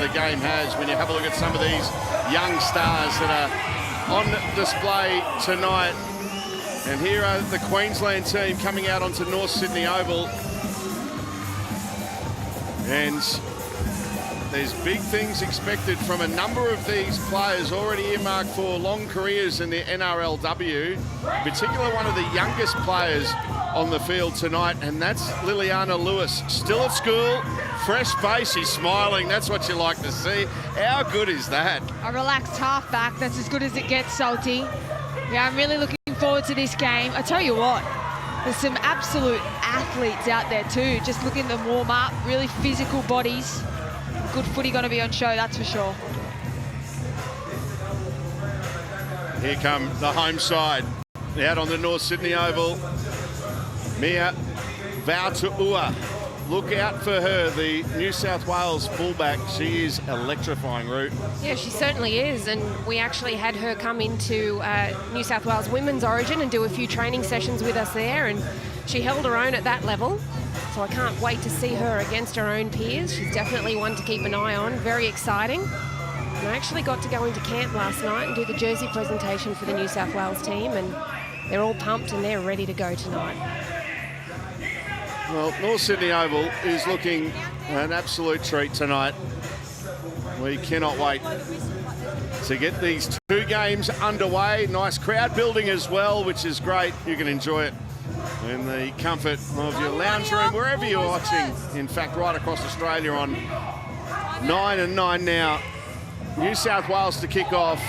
the game has when you have a look at some of these young stars that are on display tonight. And here are the Queensland team coming out onto North Sydney Oval. And there's big things expected from a number of these players already earmarked for long careers in the NRLW. In particular, one of the youngest players on the field tonight, and that's Liliana Lewis. Still at school, fresh face, she's smiling. That's what you like to see. How good is that? A relaxed halfback, that's as good as it gets, Salty. Yeah, I'm really looking forward to this game. I tell you what, there's some absolute athletes out there too. Just looking at them warm up, really physical bodies. Good footy going to be on show, that's for sure. Here come the home side out on the North Sydney Oval. Mia Vautu'ua. Look out for her, the New South Wales fullback. She is electrifying, Root. Yeah, she certainly is, and we actually had her come into New South Wales Women's Origin and do a few training sessions with us there, and she held her own at that level. So I can't wait to see her against her own peers. She's definitely one to keep an eye on. Very exciting. And I actually got to go into camp last night and do the jersey presentation for the New South Wales team, and they're all pumped and they're ready to go tonight. Well, North Sydney Oval is looking an absolute treat tonight. We cannot wait to get these two games underway. Nice crowd building as well, which is great. You can enjoy it in the comfort of your lounge room, wherever you're watching. In fact, right across Australia on 9 and 9 now. New South Wales to kick off.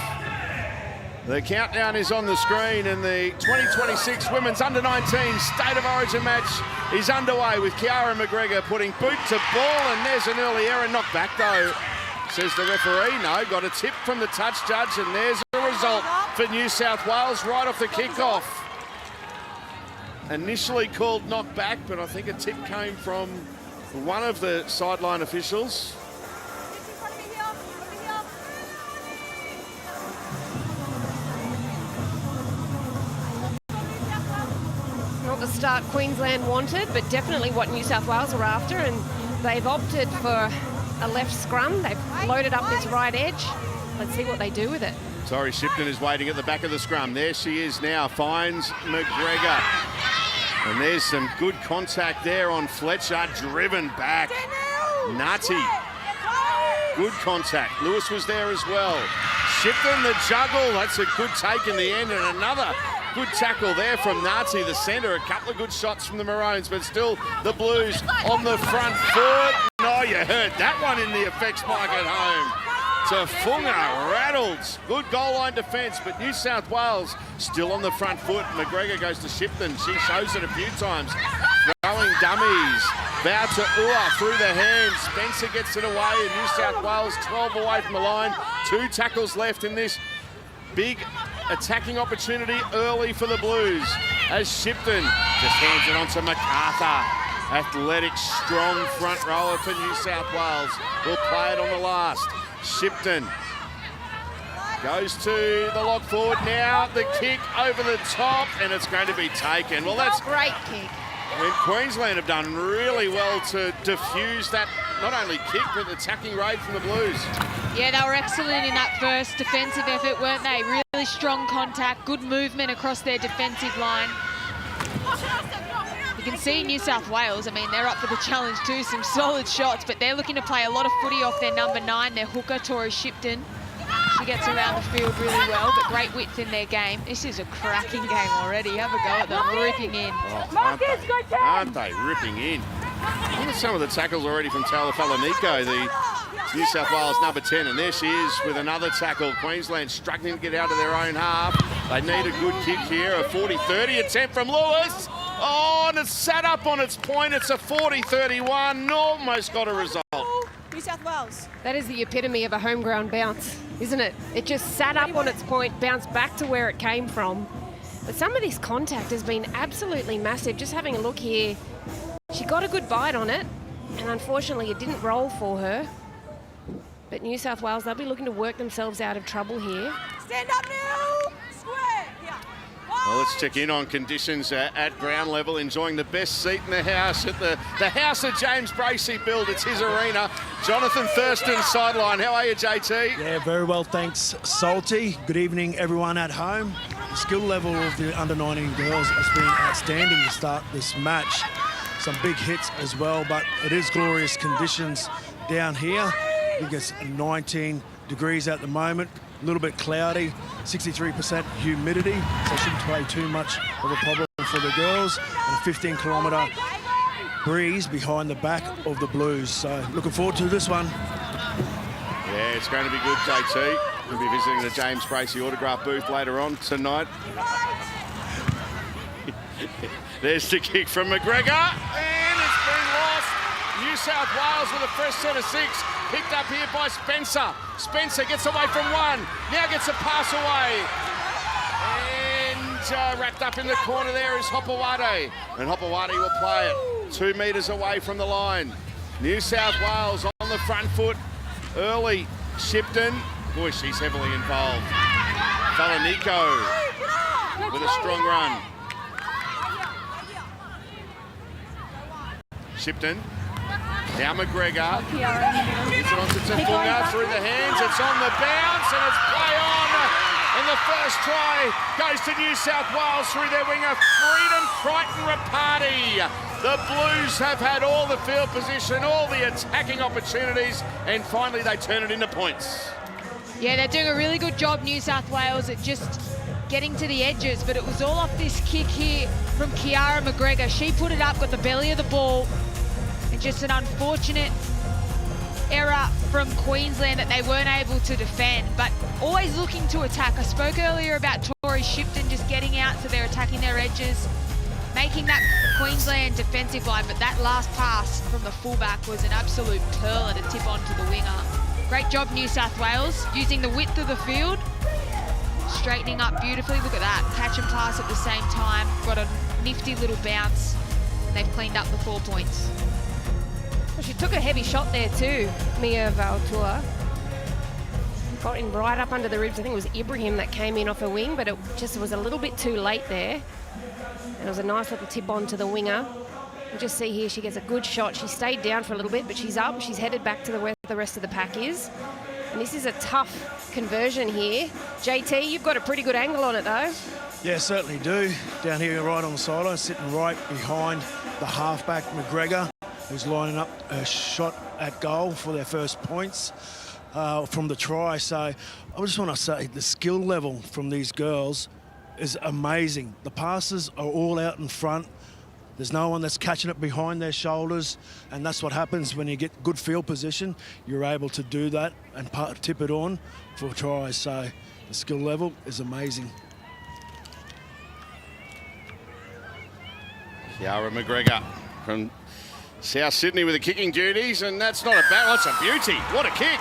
The countdown is on the screen, and the 2026 Women's Under-19 State of Origin match is underway with Kiara McGregor putting boot to ball, and there's an early error. Knocked back though, says the referee. No, got a tip from the touch judge, and there's a result for New South Wales right off the kickoff. Initially called knock back, but I think a tip came from one of the sideline officials. Not the start Queensland wanted, but definitely what New South Wales are after, and they've opted for a left scrum. They've loaded up this right edge. Let's see what they do with it. Tori Shipton is waiting at the back of the scrum. There she is now, finds McGregor. And there's some good contact there on Fletcher, driven back. Nutty. Good contact. Lewis was there as well. Shipton the juggle. That's a good take in the end, and another good tackle there from Nati, the centre. A couple of good shots from the Maroons, but still the Blues on the front foot. No, you heard that one in the effects mic at home. Tafunga rattled. Good goal line defence, but New South Wales still on the front foot. McGregor goes to Shipton. She shows it a few times. Throwing dummies. Vautu'ua through the hands. Spencer gets it away, and New South Wales 12 away from the line. 2 tackles left in this big attacking opportunity early for the Blues, as Shipton just hands it on to MacArthur. Athletic, strong front rower for New South Wales. Will play it on the last. Shipton goes to the lock forward now. The kick over the top, and it's going to be taken. Well, that's Great kick. And Queensland have done really well to diffuse that, not only kick, but attacking raid from the Blues. Yeah, they were excellent in that first defensive effort, weren't they? Really strong contact, good movement across their defensive line. You can see New South Wales, I mean, they're up for the challenge too, some solid shots, but they're looking to play a lot of footy off their number 9, their hooker, Tori Shipton. She gets around the field really well, but great width in their game. This is a cracking game already. Have a go at them, ripping in. Oh, aren't they ripping in? Look at some of the tackles already from Taylor Falanico, the New South Wales number 10, and there she is with another tackle. Queensland struggling to get out of their own half. They need a good kick here, a 40-30 attempt from Lewis. Oh, and it's sat up on its point. It's a 40-31, almost got a result. New South Wales. That is the epitome of a home ground bounce, isn't it? It just sat up on its point, bounced back to where it came from. But some of this contact has been absolutely massive. Just having a look here, she got a good bite on it, and unfortunately it didn't roll for her. But New South Wales, they'll be looking to work themselves out of trouble here. Stand up now. Square. Here. 1, Well, let's check in on conditions at ground level. Enjoying the best seat in the house at the house of James Bracey build. It's his arena. Jonathan Thurston sideline. How are you, JT? Yeah, very well, thanks, Salty. Good evening, everyone at home. The skill level of the under-19 girls has been outstanding to start this match. Some big hits as well, but it is glorious conditions down here. I think it's 19 degrees at the moment. A little bit cloudy, 63% humidity, so it shouldn't play too much of a problem for the girls. And a 15-kilometre breeze behind the back of the Blues. So looking forward to this one. Yeah, it's going to be good, JT. We'll be visiting the James Bracey autograph booth later on tonight. There's the kick from McGregor, and it's been lost. New South Wales with a fresh set of 6. Picked up here by Spencer. Spencer gets away from one. Now gets a pass away. And wrapped up in the corner there is Hopewade. And Hopewade will play it 2 metres away from the line. New South Wales on the front foot early. Shipton. Boy, she's heavily involved. Falanico with a strong run. Shipton. Now McGregor. Gets it onto Tafunga through the hands. It's on the bounce and it's play on. And the first try goes to New South Wales through their winger, Freedom Crichton Rapati. The Blues have had all the field position, all the attacking opportunities, and finally they turn it into points. Yeah, they're doing a really good job, New South Wales, at just getting to the edges, but it was all off this kick here from Kiara McGregor. She put it up, got the belly of the ball, and just an unfortunate error from Queensland that they weren't able to defend, but always looking to attack. I spoke earlier about Tori Shipton just getting out, so they're attacking their edges, making that Queensland defensive line, but that last pass from the fullback was an absolute pearler to tip onto the winger. Great job, New South Wales, using the width of the field, straightening up beautifully. Look at that, catch and pass at the same time, got a nifty little bounce, and they've cleaned up the 4 points. Well, she took a heavy shot there too, Mia Valtour. Got in right up under the ribs. I think it was Ibrahim that came in off her wing, but it just was a little bit too late there. And it was a nice little tip on to the winger. You just see here she gets a good shot. She stayed down for a little bit, but she's up. She's headed back to where the rest of the pack is. And this is a tough conversion here. JT, you've got a pretty good angle on it though. Yeah, certainly do. Down here right on the sideline, sitting right behind the halfback McGregor, who's lining up a shot at goal for their first points from the try. So I just want to say the skill level from these girls is amazing. The passes are all out in front. There's no one that's catching it behind their shoulders, and that's what happens when you get good field position. You're able to do that and tip it on for tries. So the skill level is amazing. Kiara McGregor from South Sydney with the kicking duties, and that's not a bad, that's a beauty. What a kick.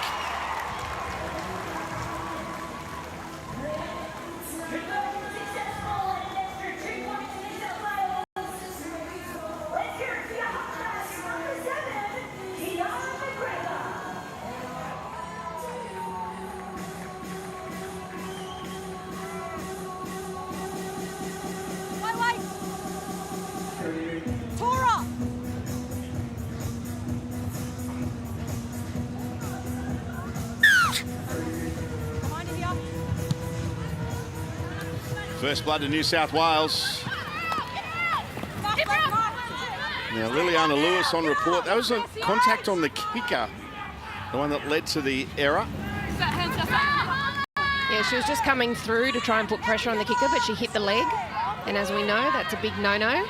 First blood to New South Wales. Now Liliana Lewis on report. That was a contact on the kicker, the one that led to the error. Yeah, she was just coming through to try and put pressure on the kicker, but she hit the leg. And as we know, that's a big no-no.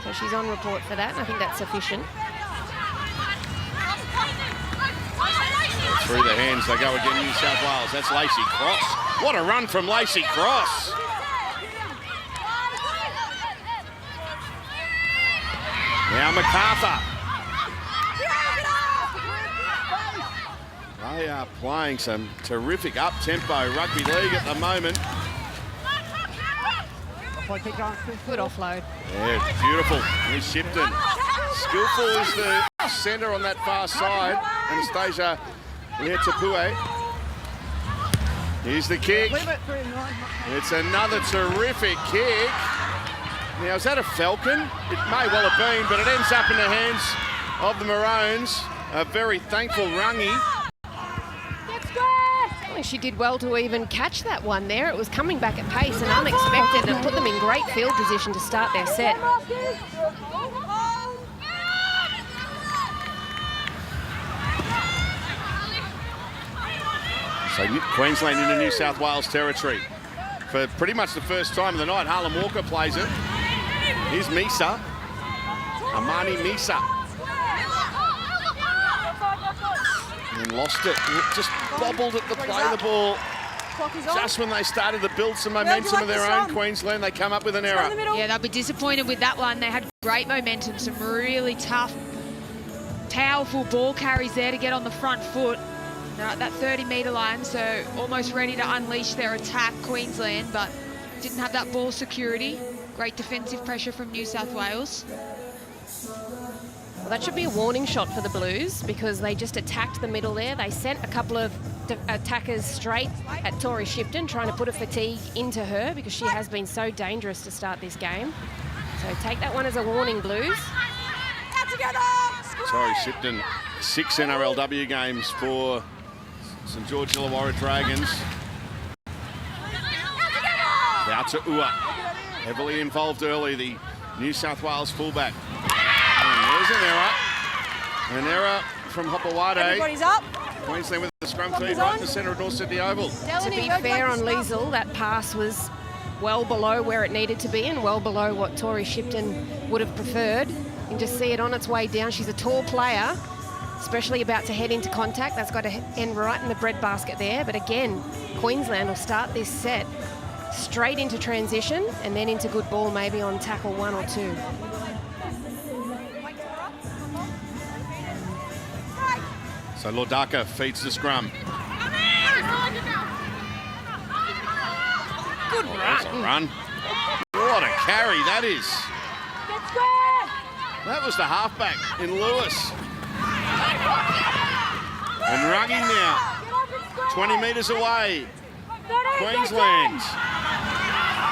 So she's on report for that, and I think that's sufficient. Through the hands they go again, New South Wales. That's Lacey Cross. What a run from Lacey Cross. Now MacArthur. They are playing some terrific up-tempo rugby league at the moment. Good offload. Yeah, it's beautiful. Here's Shipton. Skillful is the centre on that far side. Anastasia Leatapue. Here's the kick. It's another terrific kick. Now, is that a Falcon? It may well have been, but it ends up in the hands of the Maroons. A very thankful Rungy. I think she did well to even catch that one there. It was coming back at pace and unexpected, and put them in great field position to start their set. So Queensland into New South Wales territory. For pretty much the first time of the night, Harlan Walker plays it. Here's Misa. Amani Misa. And lost it. Just bobbled at the play of the ball. Just when they started to build some momentum of their own, Queensland, they come up with an error. Yeah, they'll be disappointed with that one. They had great momentum, some really tough, powerful ball carries there to get on the front foot. They're at that 30-metre line, so almost ready to unleash their attack, Queensland, but didn't have that ball security. Great defensive pressure from New South Wales. Well, that should be a warning shot for the Blues because they just attacked the middle there. They sent a couple of attackers straight at Tori Shipton, trying to put a fatigue into her because she has been so dangerous to start this game. So take that one as a warning, Blues. Tori Shipton, 6 NRLW games for St George Illawarra Dragons. Out to Ua. Heavily involved early, the New South Wales fullback. And there's an error. An error from Hopewade. Everybody's up. Queensland with the scrum feed right in the centre of North Sydney Oval. To be fair on Liesl, that pass was well below where it needed to be and well below what Tori Shipton would have preferred. You can just see it on its way down. She's a tall player, especially about to head into contact. That's got to end right in the breadbasket there. But again, Queensland will start this set straight into transition and then into good ball maybe on tackle 1 or 2. So Lordaka feeds the scrum. Good That's a run. What a carry that is. That was the halfback in Lewis. And Rugby now, 20 metres away. Queensland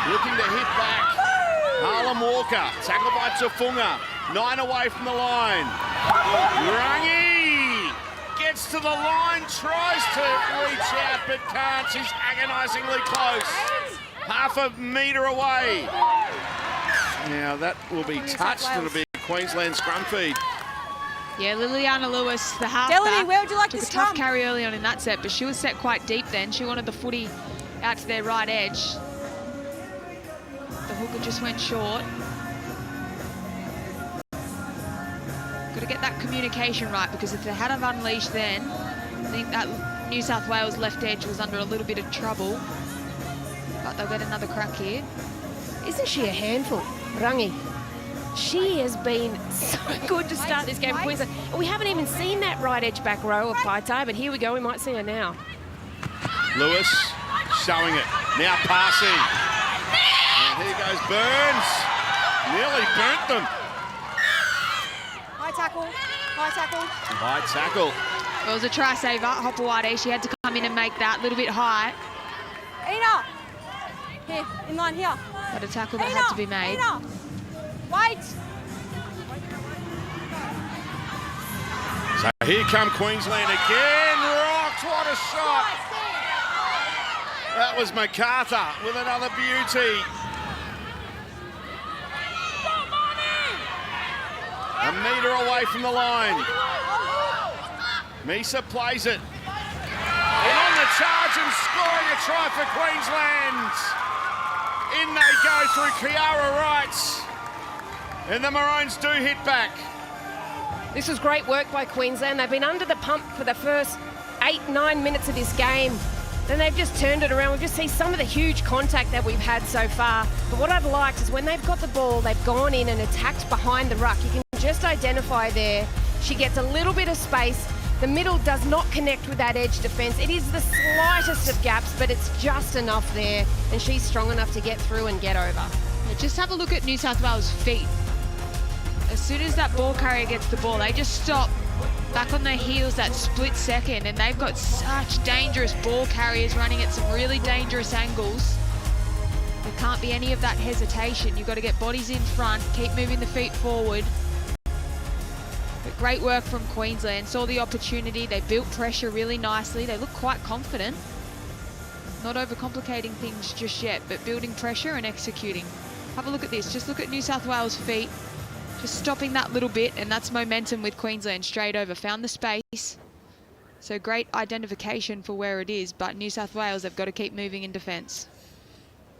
looking to hit back. Harlan Walker, tackled by Tafunga. 9 away from the line. Rungy gets to the line, tries to reach out but can't. She's agonisingly close. Half a metre away. Now that will be touched. It'll be a Queensland scrum feed. Yeah, Liliana Lewis, the halfback, Delaney, where would you like took to a tough scrum? carry early on in that set, but she was set quite deep then. She wanted the footy out to their right edge. The hooker just went short. Got to get that communication right, because if they had have unleashed then, I think that New South Wales left edge was under a little bit of trouble. But they'll get another crack here. Isn't she a handful, Rangi? She has been so good to start this game for Queensland. We haven't even seen that right edge back row of Paitai, but here we go, we might see her now. Lewis showing it, now passing. And here goes Burns. Nearly burnt them. High tackle, high tackle. High tackle. It was a try saver, Hopewade. She had to come in and make that a little bit high. Ina! Here, in line here. But a tackle that had to be made. Ina! Wait! So here come Queensland again. Rocks, what a shot. That was MacArthur with another beauty. A metre away from the line. Misa plays it. And on the charge and scoring a try for Queensland. In they go through Kiara Wrights. And the Maroons do hit back. This was great work by Queensland. They've been under the pump for the first 8-9 minutes of this game. Then they've just turned it around. We've just seen some of the huge contact that we've had so far. But what I've liked is when they've got the ball, they've gone in and attacked behind the ruck. You can just identify there. She gets a little bit of space. The middle does not connect with that edge defence. It is the slightest of gaps, but it's just enough there. And she's strong enough to get through and get over. Yeah, just have a look at New South Wales' feet. As soon as that ball carrier gets the ball, they just stop back on their heels that split second, and they've got such dangerous ball carriers running at some really dangerous angles. There can't be any of that hesitation. You've got to get bodies in front, keep moving the feet forward. But great work from Queensland. Saw the opportunity, they built pressure really nicely. They look quite confident. Not overcomplicating things just yet, but building pressure and executing. Have a look at this, just look at New South Wales' feet. Just stopping that little bit, and that's momentum with Queensland straight over. Found the space. So great identification for where it is, but New South Wales have got to keep moving in defence.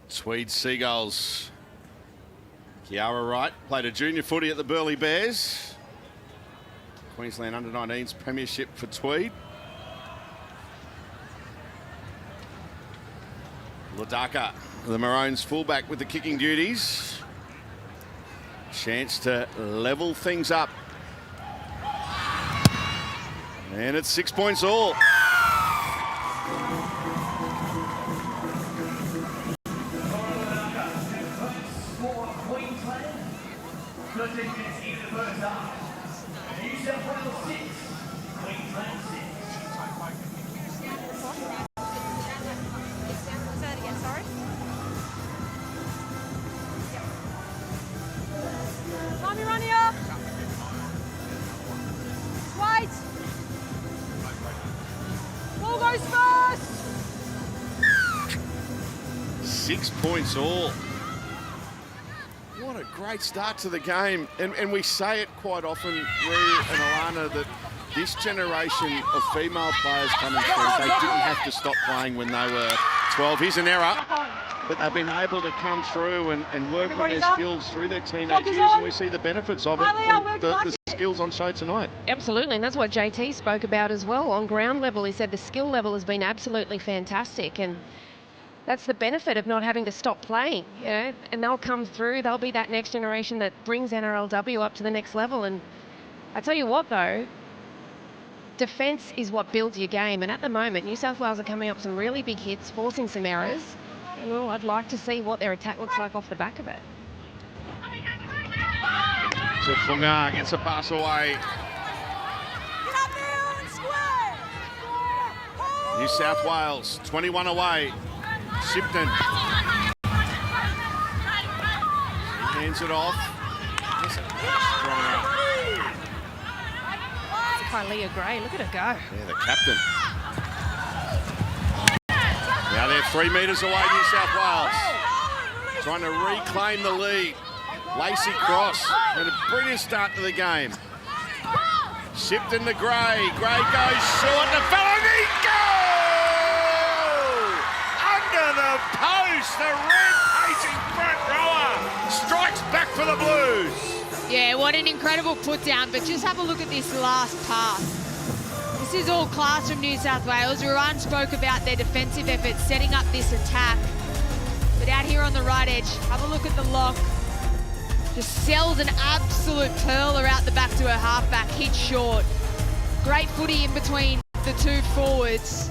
Tweed Seagulls. Kiara Wright played a junior footy at the Burleigh Bears. Queensland Under-19s premiership for Tweed. Ladaka, the Maroons fullback with the kicking duties. Chance to level things up. And it's 6 points all. Tommy, run here. Wait. Ball goes first. 6 points all. What a great start to the game. And we say it quite often, Rhea and Alana, that this generation of female players coming through, they didn't have to stop playing when they were 12. Here's an error. But they've been able to come through and work on their skills through their teenage years, and we see the benefits of it, the skills on show tonight. Absolutely, and that's what JT spoke about as well. On ground level, he said the skill level has been absolutely fantastic, and that's the benefit of not having to stop playing, you know, and they'll come through, they'll be that next generation that brings NRLW up to the next level. And I tell you what though, defence is what builds your game, and at the moment New South Wales are coming up with some really big hits, forcing some errors. Well, I'd like to see what their attack looks like off the back of it. So Funga gets a pass away. Get up there and square. New South Wales, 21 away. Shipton. He hands it off. Kylia Gray, look at her go. Yeah, the captain. Now they're 3 metres away, New South Wales. Trying to reclaim the lead. Lacey Cross, and a brilliant start to the game. Shipton to Gray. Gray goes short to Falanico! Under the post, the red-facing front rower strikes back for the Blues. Yeah, what an incredible put down, but just have a look at this last pass. This is all class from New South Wales. Ruan spoke about their defensive efforts, setting up this attack. But out here on the right edge, have a look at the lock. Just sells an absolute pearler out the back to her halfback, hit short. Great footy in between the two forwards,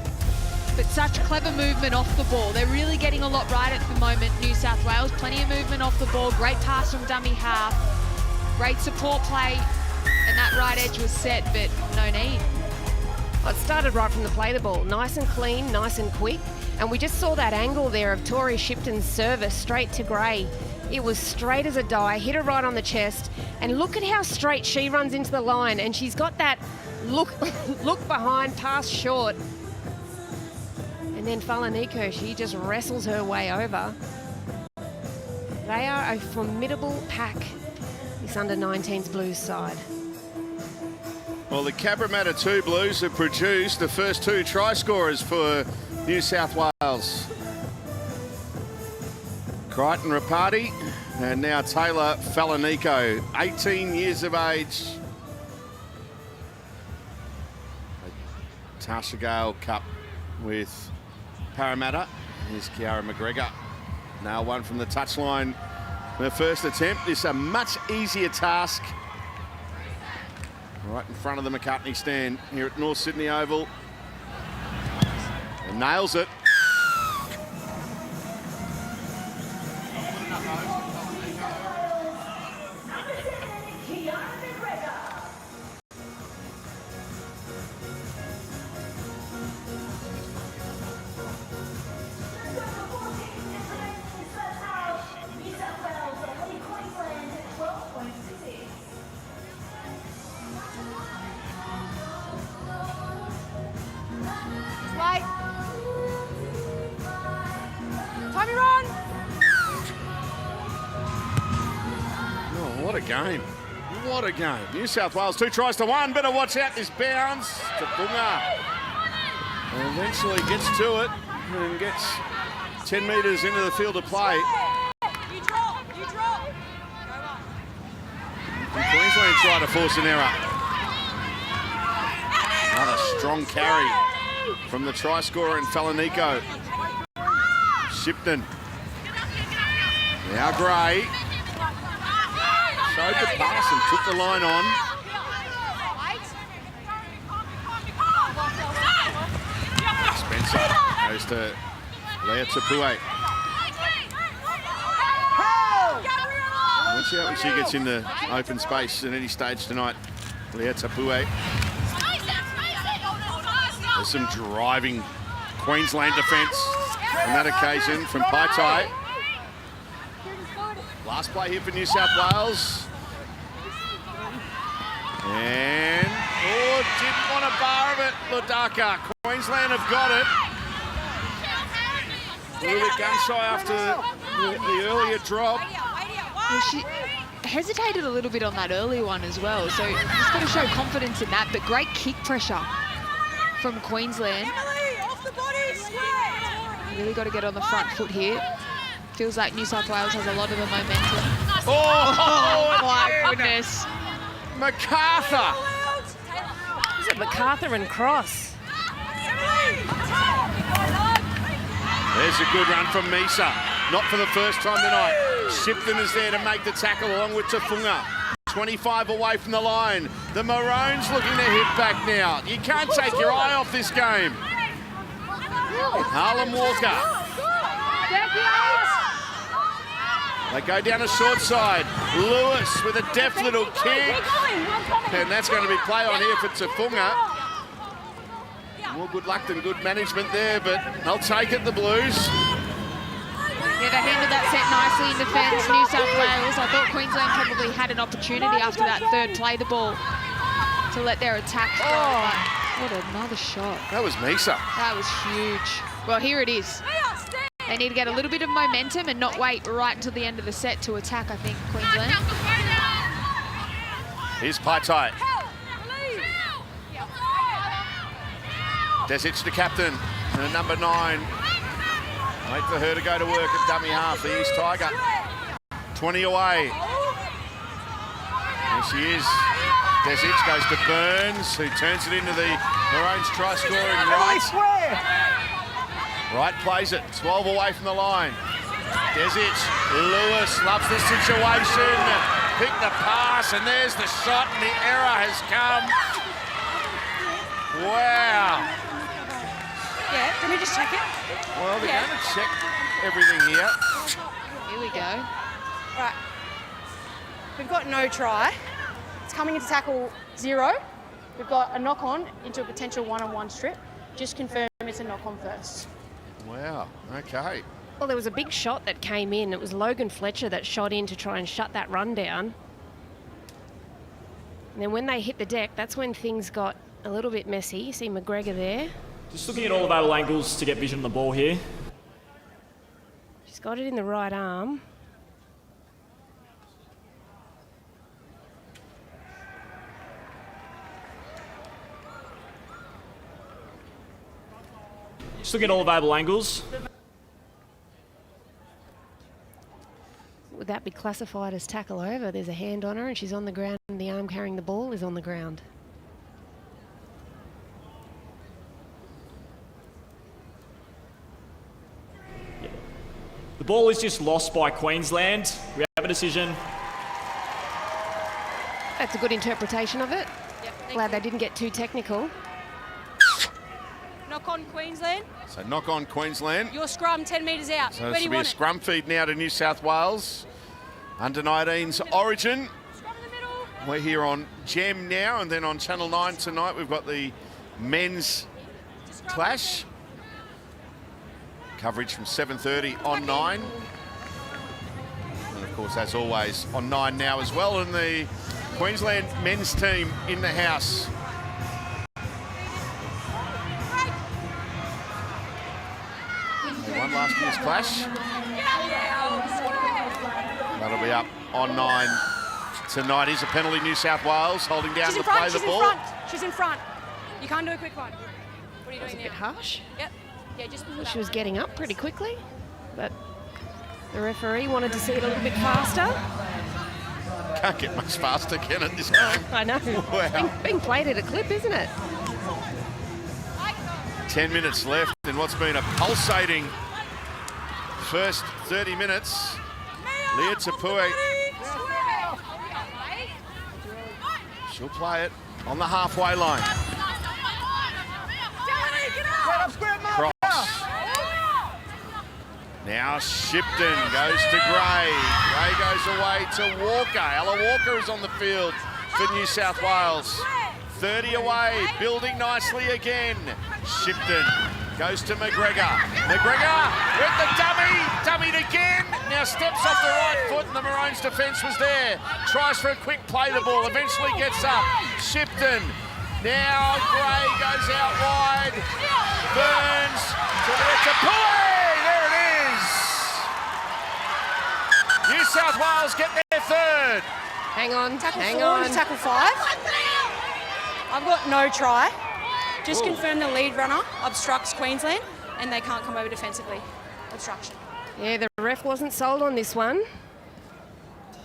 but such clever movement off the ball. They're really getting a lot right at the moment, New South Wales. Plenty of movement off the ball, great pass from dummy half. Great support play, and that right edge was set, but no need. Well, it started right from the play the ball. Nice and clean, nice and quick. And we just saw that angle there of Tori Shipton's service straight to Gray. It was straight as a die, hit her right on the chest. And look at how straight she runs into the line. And she's got that look behind, pass short. And then Falanico, she just wrestles her way over. They are a formidable pack, this Under-19s Blues side. Well, the Cabramatta 2 Blues have produced the first 2 try scorers for New South Wales. Crichton Rapati and now Taylor Falanico, 18 years of age. Tasha Gale Cup with Parramatta. Here's Kiara McGregor. Now one from the touchline. Her first attempt is a much easier task. Right in front of the McCartney stand here at North Sydney Oval. And nails it. Time you're on. Oh, what a game. What a game. New South Wales 2 tries to 1. Better watch out this bounce to Bunga. And eventually gets to it and gets 10 metres into the field of play. You drop. And Queensland try to force an error. Another strong carry from the try scorer in Falanico. Shipton. Now Gray. Showed the pass and took the line on. Spencer goes to Leah Tapue. Watch out when she gets in the open space at any stage tonight. Leah Tapue. There's some driving Queensland defence on that occasion from Paitai. Last play here for New South Wales. And, didn't want a bar of it, Ladaka. Queensland have got it. A little bit gun shy after the earlier drop. Well, she hesitated a little bit on that early one as well, so just got to show confidence in that, but great kick pressure from Queensland. Really got to get on the front foot here. Feels like New South Wales has a lot of the momentum. Oh, My goodness. MacArthur. Is it MacArthur and Cross? There's a good run from Misa. Not for the first time tonight. Shipton is there to make the tackle along with Tafunga. 25 away from the line. The Maroons looking to hit back now. You can't take your eye off this game. Harlem Walker. They go down the short side. Lewis with a deft little kick. And that's going to be play on here for Tafunga. More good luck than good management there, but they'll take it, the Blues. Yeah, they handled that set nicely in defence, New South Wales. I thought Queensland probably had an opportunity after that third play the ball to let their attack go. What another shot. That was Misa. That was huge. Well, here it is. They need to get a little bit of momentum and not wait right until the end of the set to attack, I think, Queensland. Here's Paitai. Desic, the captain, and number 9. Wait for her to go to work at dummy half, the East Tiger. 20 away. There she is. Desic goes to Burns, who turns it into the Maroons try scoring right. Wright plays it, 12 away from the line. Desic, Lewis loves the situation. Pick the pass, and there's the shot, and the error has come. Wow. Yeah, let me just check it. Well, they're going to check everything here. Here we go. Right. We've got no try. It's coming into tackle 0. We've got a knock-on into a potential one-on-one strip. Just confirm it's a knock-on first. Wow, okay. Well, there was a big shot that came in. It was Logan Fletcher that shot in to try and shut that run down. And then when they hit the deck, that's when things got a little bit messy. You see McGregor there. Just looking at all available angles to get vision on the ball here. She's got it in the right arm. Just looking at all available angles. Would that be classified as tackle over? There's a hand on her and she's on the ground and the arm carrying the ball is on the ground. The ball is just lost by Queensland. We have a decision. That's a good interpretation of it. Yep, Glad they didn't get too technical. Knock on Queensland. So knock on Queensland. Your scrum 10 metres out. So Where this do you will be a want it? scrum feed now to New South Wales. Under-19s Origin. Scrum in the middle. We're here on Gem now, and then on Channel 9 tonight we've got the men's clash. Coverage from 7:30 on 9. And of course, as always, on 9 now as well. And the Queensland men's team in the house. They won last year's clash. That'll be up on 9 tonight. Here's a penalty, New South Wales, holding down the play the ball. She's in front. You can't do a quick one. What are you doing A bit now? harsh. Yep. Yeah, just Well, she was getting up pretty quickly, but the referee wanted to see it a little bit faster. Can't get much faster, can it, this game? I know. Wow. Being played at a clip, isn't it? 10 minutes left in what's been a pulsating first 30 minutes. Leah Tapue, she'll play it on the halfway line. Cross. Now Shipton goes to Gray. Gray goes away to Walker. Ella Walker is on the field for New South Wales. 30 away, building nicely again. Shipton goes to McGregor. McGregor with the dummy, dummied again. Now steps off the right foot and the Maroons defence was there. Tries for a quick play the ball, eventually gets up. Shipton, now Gray goes out wide. Burns to Tapue, there it is. New South Wales get their third. Hang on, Tackle hang 4 on. to tackle 5. I've got no try. Just confirm the lead runner obstructs Queensland and they can't come over defensively. Obstruction. Yeah, the ref wasn't sold on this one.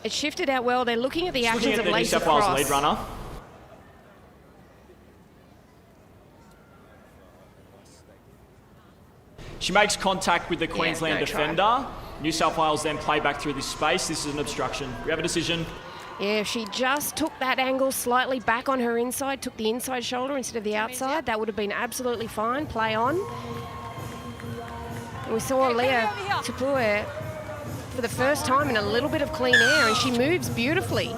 It shifted out well. They're looking at the Looking actions at of the New Lacey South Wales Cross. lead runner. She makes contact with the Queensland no try. defender. New South Wales then play back through this space. This is an obstruction. We have a decision. Yeah, if she just took that angle slightly back on her inside, took the inside shoulder instead of the outside, that would have been absolutely fine. Play on. And we saw Leah Tapue for the first time in a little bit of clean air, and she moves beautifully.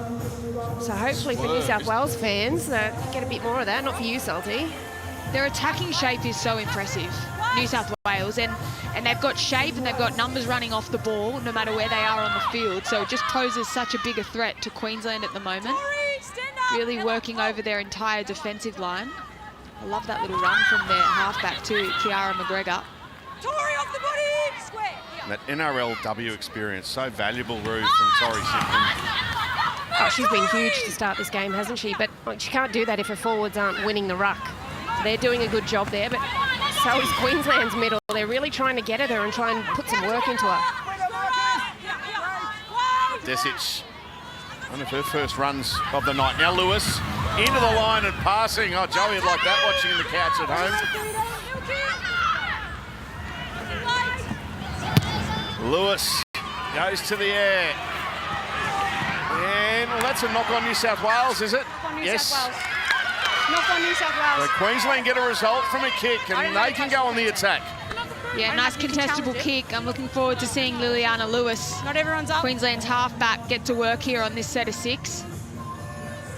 So hopefully for New South Wales fans, get a bit more of that. Not for you, Salty. Their attacking shape is so impressive, New South Wales, and they've got shape and they've got numbers running off the ball no matter where they are on the field, so it just poses such a bigger threat to Queensland at the moment, really working over their entire defensive line. I love that little run from their halfback too, Kiara McGregor. That NRLW experience, so valuable, Roo, from Tori Shipton. Oh, she's been huge to start this game, hasn't she? But she can't do that if her forwards aren't winning the ruck. They're doing a good job there, but so is Queensland's middle. They're really trying to get at her and try and put some work into her. Desic, one of her first runs of the night. Now Lewis into the line and passing. Oh, Joey would like that watching the couch at home. Lewis goes to the air. And well, that's a knock on New South Wales, is it? Yes. Knock on New South Wales. So Queensland get a result from a kick and they can go on the attack. Yeah, nice contestable kick. I'm looking forward to seeing Liliana Lewis, Not everyone's up. Queensland's halfback, get to work here on this set of 6.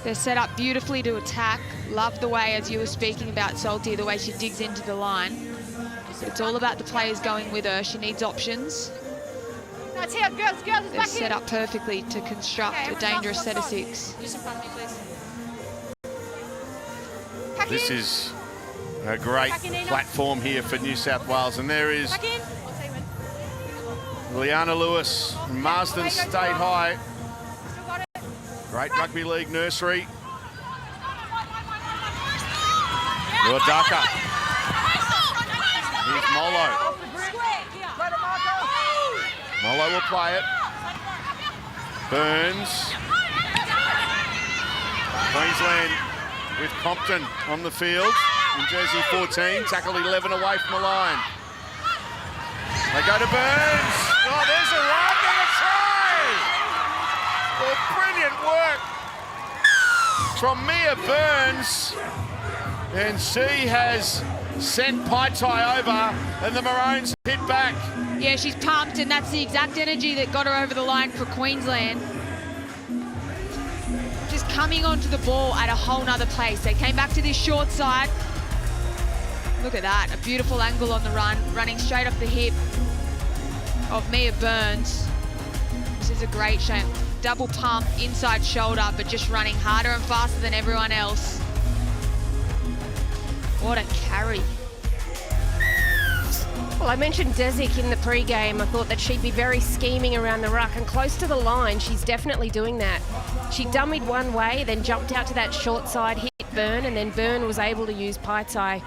They're set up beautifully to attack. Love the way, as you were speaking about, Salty, the way she digs into the line. It's all about the players going with her. She needs options. No, it's here. Girls, They're back set here. up perfectly to construct a dangerous set of 6. Just in front of me, please. This is a great platform here for New South Wales. And there is Back in. I'll say when. Liana Lewis, Marsden State High. Still got it. Great rugby league nursery. Luadaka. Here's Molo. Molo will play it. Burns. Queensland with Compton on the field in jersey 14, tackled 11 away from the line. They go to Burns. Oh, there's a run and a try! Well, brilliant work from Mia Burns. And she has sent Pai Tai over and the Maroons hit back. Yeah, she's pumped, and that's the exact energy that got her over the line for Queensland. Just coming onto the ball at a whole nother place. They came back to this short side. Look at that, a beautiful angle on the run, running straight off the hip of Mia Burns. This is a great shape. Double pump, inside shoulder, but just running harder and faster than everyone else. What a carry. Well, I mentioned Desic in the pre-game. I thought that she'd be very scheming around the ruck, and close to the line, she's definitely doing that. She dummied one way, then jumped out to that short side, hit Byrne, and then Byrne was able to use Paitai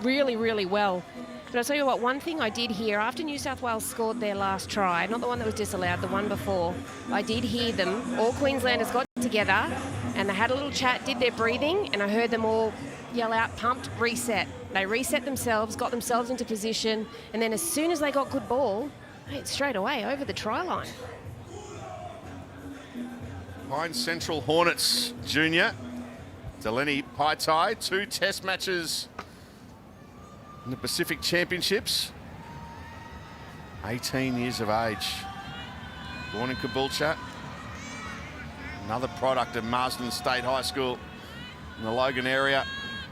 really, really well. But I'll tell you what, one thing I did hear after New South Wales scored their last try, not the one that was disallowed, the one before, I did hear them, all Queenslanders got together and they had a little chat, did their breathing, and I heard them all yell out, pumped, reset. They reset themselves, got themselves into position, and then as soon as they got good ball, it's straight away over the try line. Pine Central Hornets junior, Delaney Paitai, 2 test matches in the Pacific Championships. 18 years of age. Born in Caboolture. Another product of Marsden State High School in the Logan area,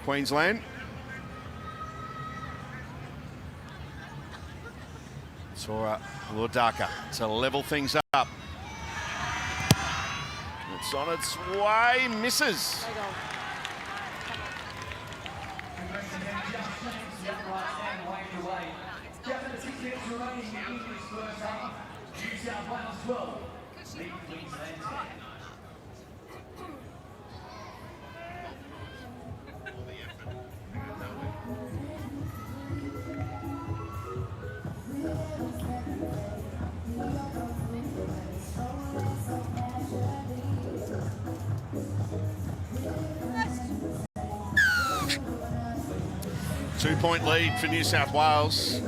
Queensland. Tora Lordaka to level things up. It's on its way, misses. Two-point lead for New South Wales.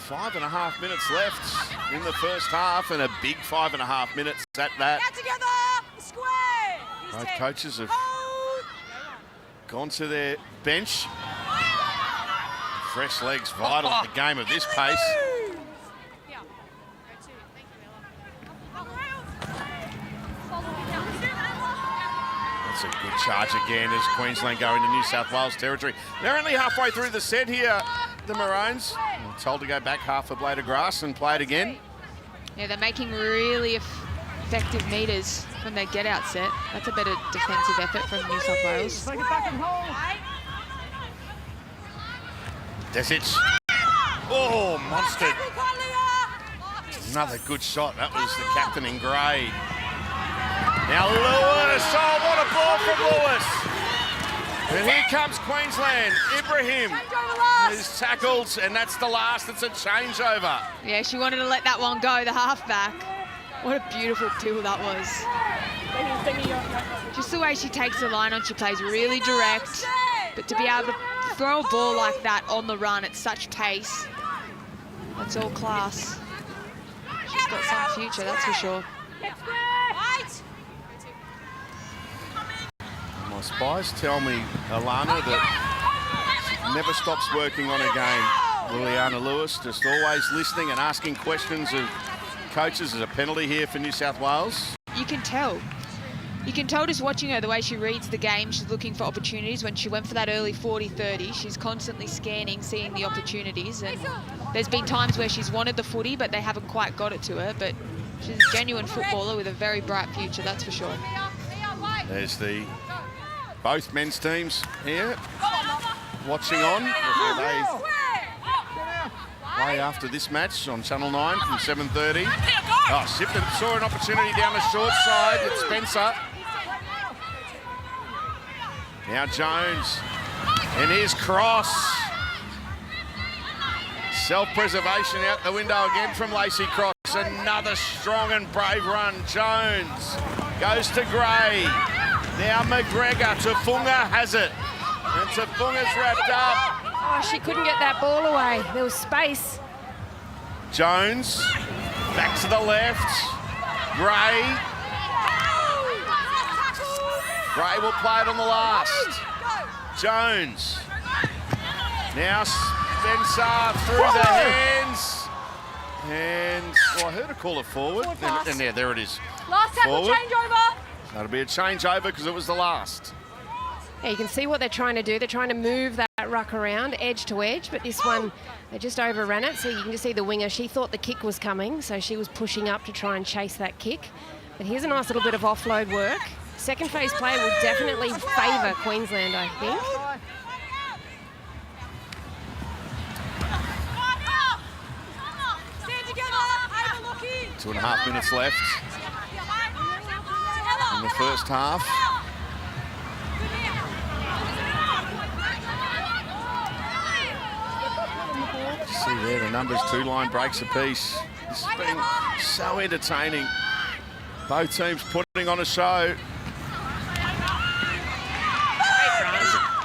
5.5 minutes left in the first half, and a big 5.5 minutes at that. Get together, square. Both coaches have gone to their bench. Fresh legs vital in the game of this pace. That's a good charge again as Queensland go into New South Wales territory. They're only halfway through the set here, the Maroons. They're told to go back half a blade of grass and play it again. Yeah, they're making really effective meters when they get out set. That's a better defensive effort from New South Wales. Desic. Oh, monstered. Another good shot. That was the captain in grey. Now Lewis. Oh, what a ball from Lewis. And here comes Queensland. Ibrahim is tackled, and that's the last. It's a changeover. Yeah, she wanted to let that one go, the halfback. What a beautiful kill that was. Just the way she takes the line on, she plays really direct. But to be able to throw a ball like that on the run at such pace, that's all class. She's got some future, that's for sure. My spies tell me, Alana, that she never stops working on her game. Liliana Lewis just always listening and asking questions of coaches. As a penalty here for New South Wales. You can tell. You can tell just watching her the way she reads the game. She's looking for opportunities. When she went for that early 40-30, she's constantly scanning, seeing the opportunities. And there's been times where she's wanted the footy, but they haven't quite got it to her. But she's a genuine footballer with a very bright future, that's for sure. There's both men's teams here watching on before they play after this match on Channel 9 from 7:30. Oh, Sifton saw an opportunity down the short side. It's Spencer. Now Jones. And here's Cross. Self-preservation out the window again from Lacey Cross. Another strong and brave run. Jones goes to Gray. Now McGregor. Tafunga has it. And Tafunga's wrapped up. Oh, she couldn't get that ball away. There was space. Jones. Back to the left. Gray. Gray will play it on the last. Jones. Now Spencer through the hands. And I heard a call it forward. And there it is. Last tackle changeover. That'll be a changeover because it was the last. Yeah, you can see what they're trying to do. They're trying to move that ruck around edge to edge, but this one, they just overran it. So you can just see the winger. She thought the kick was coming, so she was pushing up to try and chase that kick. But here's a nice little bit of offload work. Second phase play will definitely favour Queensland, I think. 2.5 minutes left in the first half. See there, the numbers, 2 line breaks apiece. This has been so entertaining. Both teams putting on a show.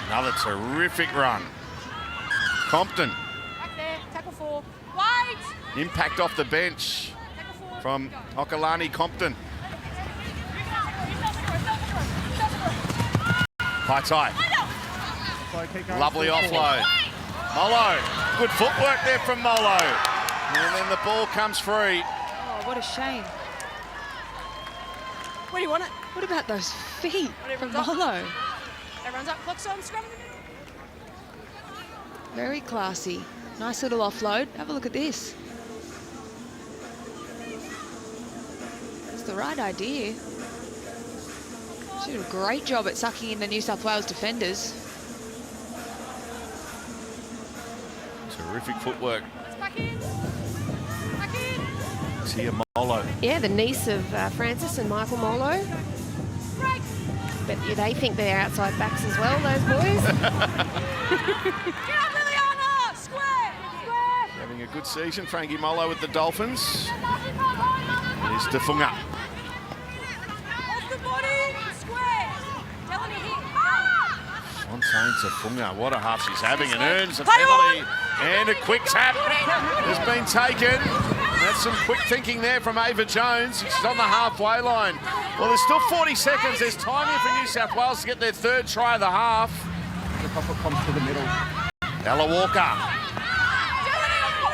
Another terrific run. Compton. Back there, tackle 4. Wait! Impact off the bench from Okalani Compton. High tie. Lovely offload. Molo. Good footwork there from Molo. And then the ball comes free. Oh, what a shame. Where do you want it? What about those feet from Molo? Everyone's up, clock's on, scrum. Very classy. Nice little offload. Have a look at this. It's the right idea. She did a great job at sucking in the New South Wales defenders. Terrific footwork. Back in. Back in. Tia Molo. Yeah, the niece of Francis and Michael Molo. But yeah, they think they're outside backs as well, those boys. Get up, Liliana! Square! Square! Having a good season, Frankie Molo with the Dolphins. Here's Defunga. Off the body! Square! Delaney here. Fontaine Defunga, what a half she's having, and earns a penalty. And a quick tap has been taken. That's some quick thinking there from Ava Jones. She's on the halfway line. Well, there's still 40 seconds. There's time here for New South Wales to get their 3rd try of the half. Ella Walker.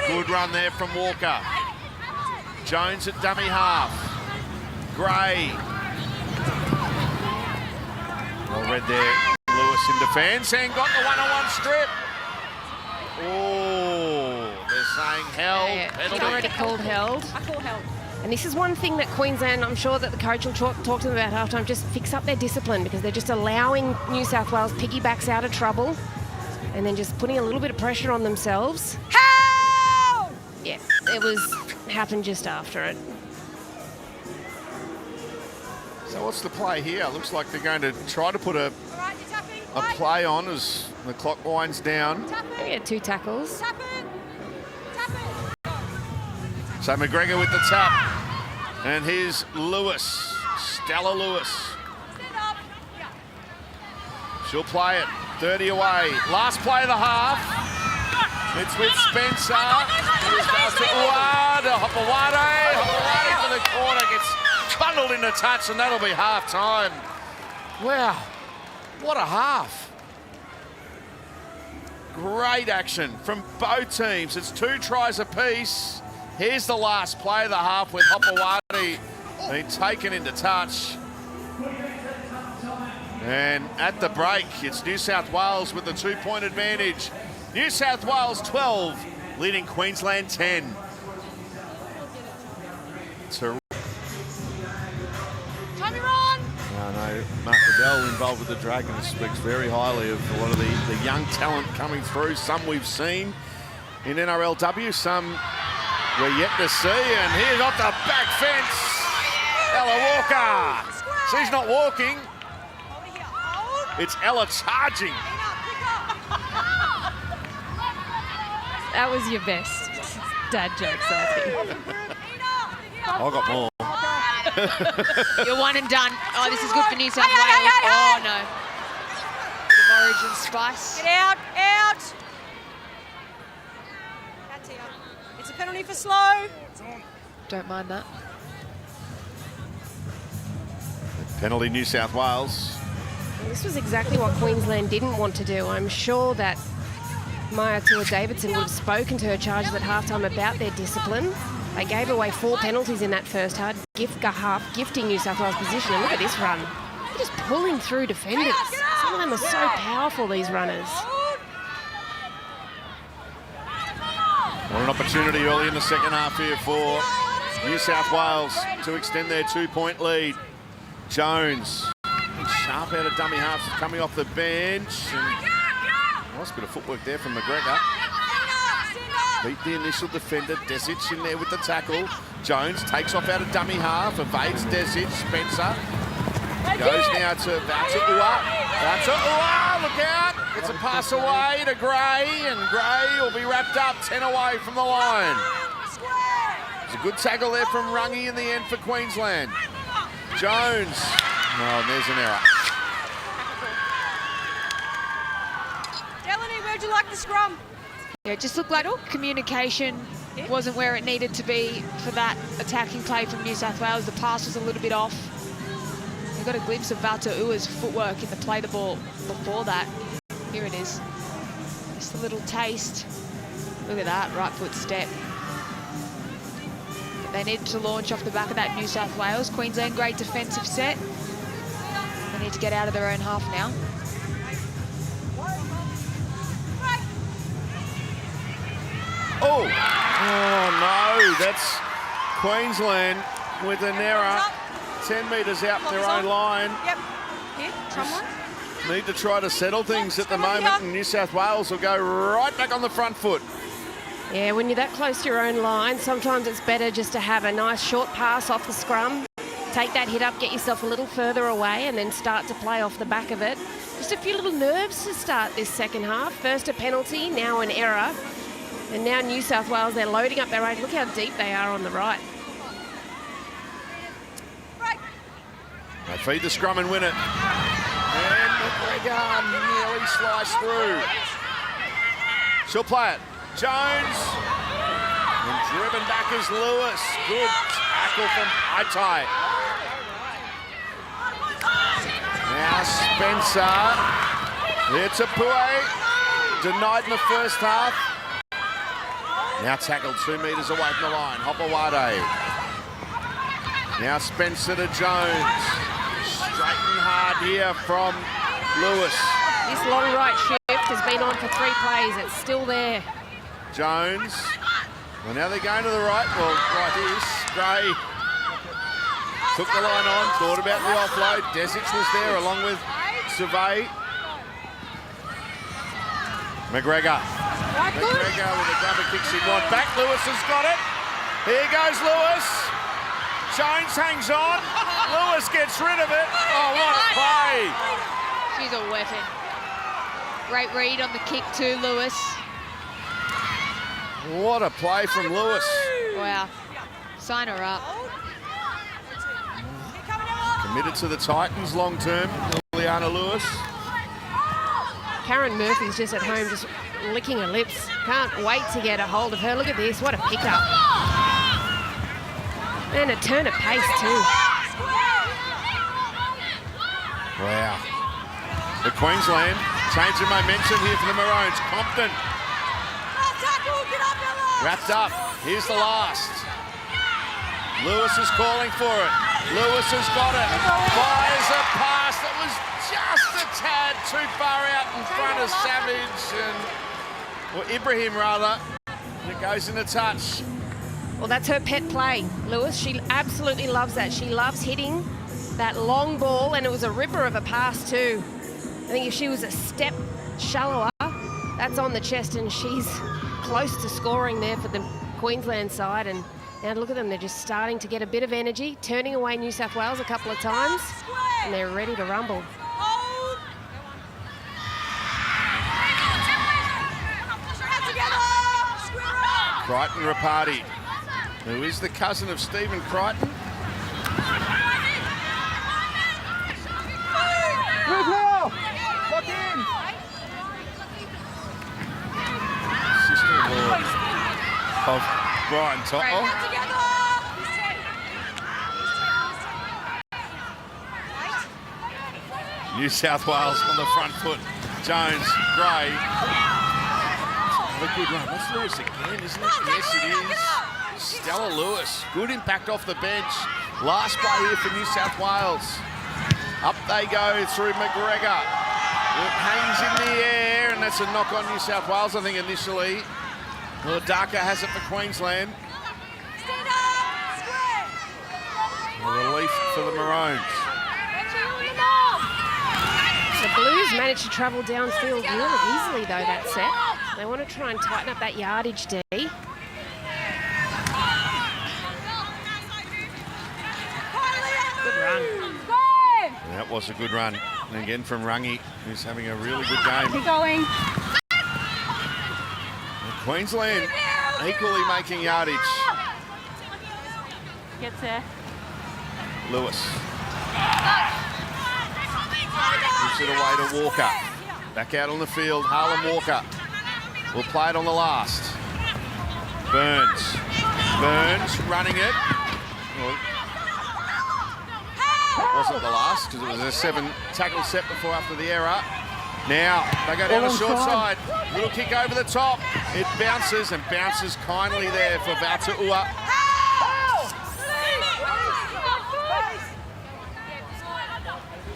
Good run there from Walker. Jones at dummy half. Gray. Well read there. Lewis in defence and got the one-on-one strip. Oh, they're saying held. It's already called held. I call held. And this is one thing that Queensland, I'm sure that the coach will talk to them about halftime, just fix up their discipline, because they're just allowing New South Wales piggybacks out of trouble and then just putting a little bit of pressure on themselves. Held! Yeah, happened just after it. So what's the play here? Looks like they're going to try to put a All right, you're tapping. play on as the clock winds down. Tap We it. had 2 tackles. Tap it. Tap it. So McGregor with the tap. And here's Lewis, Stella Lewis. Stand up. Yeah. She'll play it, 30 away. Last play of the half. It's with Spencer. Here's now to Uada, Hopawade. Hopawade for the corner, gets bundled into touch, and that'll be half time. Wow, what a half. Great action from both teams. It's 2 tries apiece. Here's the last play of the half with Hopawade being taken into touch. And at the break, it's New South Wales with the 2-point advantage. New South Wales 12, leading Queensland 10. Tommy Ron! I know Mark Riddell involved with the Dragons speaks very highly of a lot of the young talent coming through. Some we've seen in NRLW, some we're yet to see. And here's off the back fence, Ella Walker. She's not walking. Hold it here. Hold. It's Ella charging. Pick up. That was your best dad joke, Sophie. I got more. You're one and done. Oh, this is good for New South Wales. Oh, no. Bit of origin spice. Get out. Out. That's here. It's a penalty for slow. Don't mind that. Penalty New South Wales. This was exactly what Queensland didn't want to do. I'm sure that Maya Tua-Davidson would have spoken to her charges at halftime about their discipline. They gave away 4 penalties in that first half, gifting New South Wales position. And look at this run. They're just pulling through defenders. Some of them are so powerful, these runners. What an opportunity early in the second half here for New South Wales to extend their 2-point lead. Jones, sharp out of dummy half, coming off the bench. And nice bit of footwork there from McGregor. Beat the initial defender, Desic in there with the tackle. Jones takes off out of dummy half, evades Desic, Spencer. Goes now to Vata'ua. Vata'ua, look out! It's a pass away to Gray, and Gray will be wrapped up 10 away from the line. There's a good tackle there from Rungy in the end for Queensland. Jones. Oh, and there's an error. Delaney, where'd you like the scrum? Yeah, it just looked like communication wasn't where it needed to be for that attacking play from New South Wales. The pass was a little bit off. We got a glimpse of Vata'ua's footwork in the play the ball before that. Here it is. Just a little taste. Look at that, right foot step. But they needed to launch off the back of that New South Wales. Queensland, great defensive set. They need to get out of their own half now. Oh no, that's Queensland with an error. 10 metres out their own line. Yep. Here, drum one. Need to try to settle things at the moment, and New South Wales will go right back on the front foot. Yeah, when you're that close to your own line, sometimes it's better just to have a nice short pass off the scrum. Take that hit up, get yourself a little further away, and then start to play off the back of it. Just a few little nerves to start this second half. First a penalty, now an error. And now New South Wales, they're loading up their own. Look how deep they are on the right. They feed the scrum and win it. And McGregor nearly sliced through. She'll play it. Jones. And driven back is Lewis. Good tackle from Aitai. Now Spencer. It's a Pue. Denied in the first half. Now tackled 2 metres away from the line. Hopawade. Now Spencer to Jones. Straight and hard here from Lewis. This long right shift has been on for 3 plays. It's still there. Jones. Well, now they're going to the right. Well, right here. Gray took the line on, thought about the offload. Desic was there along with Survey. McGregor. McGregor with a grubber kick she won. Back, Lewis has got it. Here goes Lewis. Jones hangs on. Lewis gets rid of it. Oh, what a play. She's a weapon. Great read on the kick too, Lewis. What a play from Lewis. Wow. Sign her up. Committed to the Titans long term, Liliana Lewis. Karen Murphy's just at home, just licking her lips. Can't wait to get a hold of her. Look at this, what a pickup. And a turn of pace too. Wow. The Queensland changing momentum here for the Maroons. Compton. Wrapped up. Here's the last. Lewis is calling for it. Lewis has got it. Fires a pass that was just a tad too far out in front of Savage or Ibrahim rather. And it goes in a touch. Well, that's her pet play, Lewis. She absolutely loves that. She loves hitting that long ball, and it was a ripper of a pass too. I think if she was a step shallower, that's on the chest, and she's close to scoring there for the Queensland side. And now look at them, they're just starting to get a bit of energy, turning away New South Wales a couple of times, and they're ready to rumble. Crichton Rapati, who is the cousin of Stephen Crichton. Sister-in-law of Brian To'o. New South Wales on the front foot. Jones, Gray. A good run. That's Lewis again, isn't it? Yes, it is. Stella Lewis. Good impact off the bench. Last play here for New South Wales. Up they go through McGregor. It hangs in the air, and that's a knock on New South Wales, I think, initially. Well, Darker has it for Queensland. A relief for the Maroons. The Blues managed to travel downfield really easily, though, that set. They want to try and tighten up that yardage, D. And that was a good run. And again from Rungy, who's having a really good game. Keep going. And Queensland equally making yardage. Gets there. Lewis. Gives it away to Walker. Back out on the field, Harlan Walker. Will play it on the last. Burns. Burns running it. Well, it wasn't the last because it was a 7 tackle set before after the error. Now they go down the short side. Little kick over the top. It bounces and bounces kindly there for Vautaua.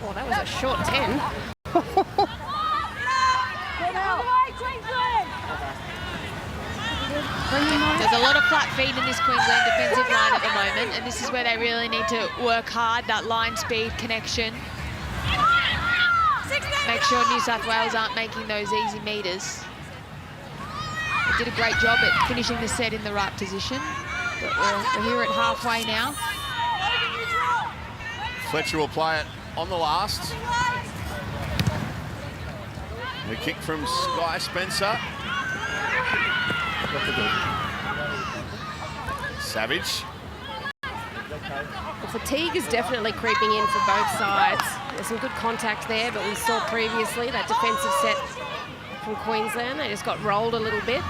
Oh, that was a short 10. There's a lot of flat feet in this Queensland defensive line at the moment, and this is where they really need to work hard, that line speed connection. Make sure New South Wales aren't making those easy meters. They did a great job at finishing the set in the right position, but we're here at halfway now. Fletcher will play it on the last. The kick from Sky Spencer. Savage. The fatigue is definitely creeping in for both sides. There's some good contact there, but we saw previously that defensive set from Queensland. They just got rolled a little bit.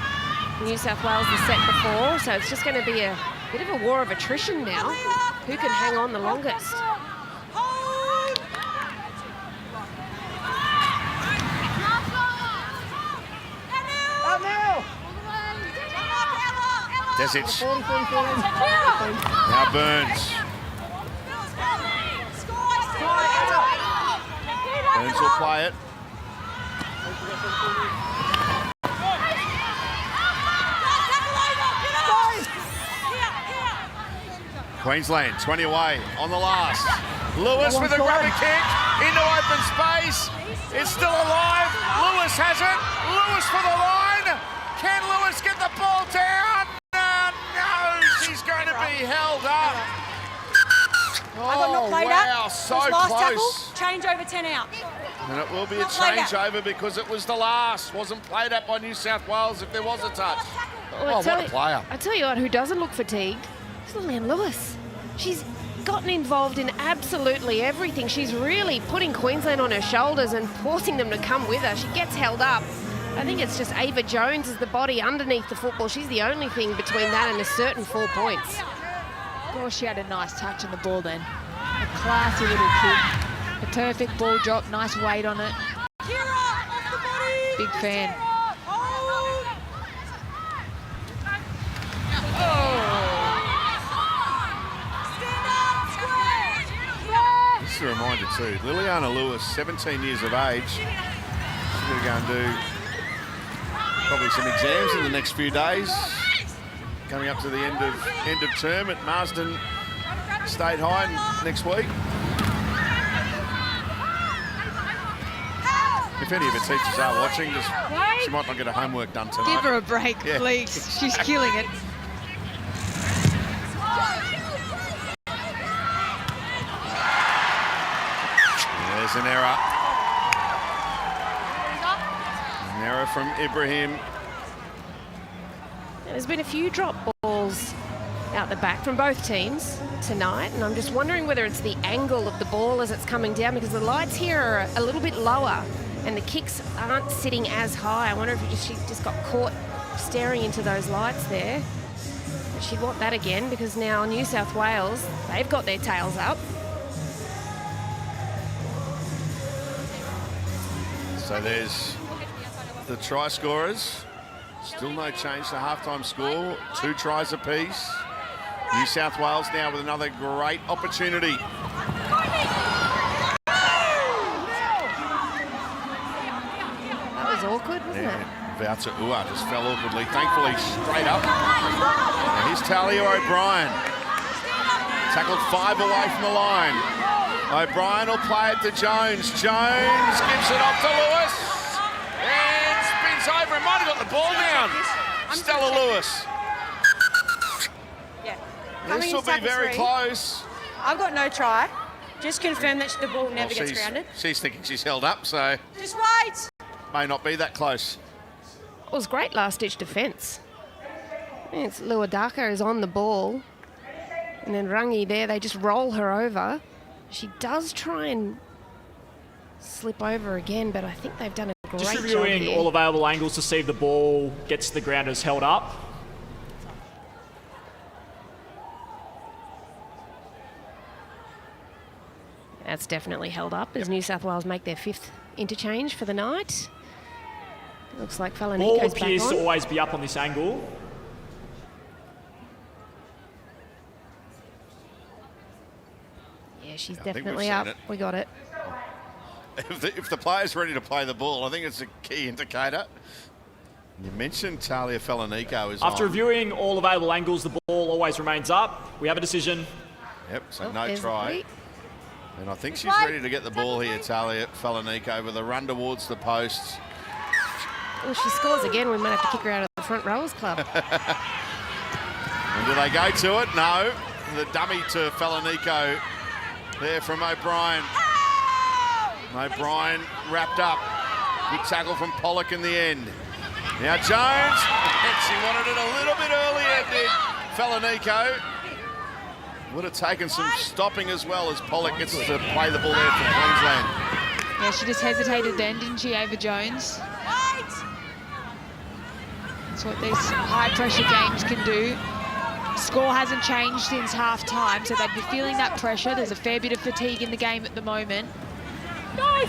New South Wales the set before, so it's just going to be a bit of a war of attrition now. Who can hang on the longest? Desic. Now Burns. Burns will play it. Queensland 20 away on the last. Lewis with a grubby kick into open space. It's still alive. Lewis has it. Lewis for the line. Can Lewis get the ball down? No, she's going to be held up. I got not played wow, at. so Last close. tackle, change over 10 out. And it will be a Not played changeover because it was the last. Wasn't played at by New South Wales if there was a touch. Well, Oh, what a player. I tell you what, who doesn't look fatigued? It's Lillian Lewis. She's gotten involved in absolutely everything. She's really putting Queensland on her shoulders and forcing them to come with her. She gets held up. I think it's just Ava Jones is the body underneath the football. She's the only thing between that and a certain 4 points. Of course, she had a nice touch on the ball then. A classy little kick. A perfect ball drop, nice weight on it. Big fan. This is a reminder too. Liliana Lewis, 17 years of age. She's going to go and do probably some exams in the next few days. Coming up to the end of term at Marsden State High next week. If any of her teachers are watching, she might not get her homework done tonight. Give her a break, Yeah. please. She's killing it. There's an error. An error from Ibrahim. There's been a few drop balls out the back from both teams tonight, and I'm just wondering whether it's the angle of the ball as it's coming down, because the lights here are a little bit lower and the kicks aren't sitting as high. I wonder if she just got caught staring into those lights there. But she'd want that again, because now New South Wales, they've got their tails up. So there's the try scorers. Still no change to halftime score. 2 tries apiece. New South Wales now with another great opportunity. That was awkward, wasn't it? Vautaua just fell awkwardly. Thankfully, straight up. Now here's Talia O'Brien. Tackled 5 away from the line. O'Brien will play it to Jones. Jones gives it off to Lewis. And spins over. He might have got the ball down. Stella Lewis. Yeah. This will be very close. I've got no try. Just confirm that the ball never gets grounded. She's thinking she's held up, so Just wait. may not be that close. It was great last-ditch defence. It's Luadaka is on the ball. And then Rangi there, they just roll her over. She does try and slip over again, but I think they've done a great Just job reviewing here. all available angles to see if the ball gets to the ground as held up. That's definitely held up as New South Wales make their 5th interchange for the night. It looks like Ball Falaniko's back appears on. to always be up on this angle. Yeah, she's I think we've definitely seen up. it. We got it. If the player's ready to play the ball, I think it's a key indicator. You mentioned Talia Falaniko is After on. reviewing all available angles, the ball always remains up. We have a decision. Yep, so Oh, no there's the try. play. And I think she's ready to get the ball here, Talia Falaniko, with a run towards the posts. Well, she scores again. We might have to kick her out of the front rowers club. And do they go to it? No. The dummy to Falaniko there from O'Brien. O'Brien wrapped up. Good tackle from Pollock in the end. Now Jones, and she wanted it a little bit earlier, did Falaniko. Would have taken some stopping as well as Pollock gets to play the ball there for Queensland. Yeah, she just hesitated then, didn't she, Ava Jones? That's what these high-pressure games can do. Score hasn't changed since half-time, so they'd be feeling that pressure. There's a fair bit of fatigue in the game at the moment. Well, I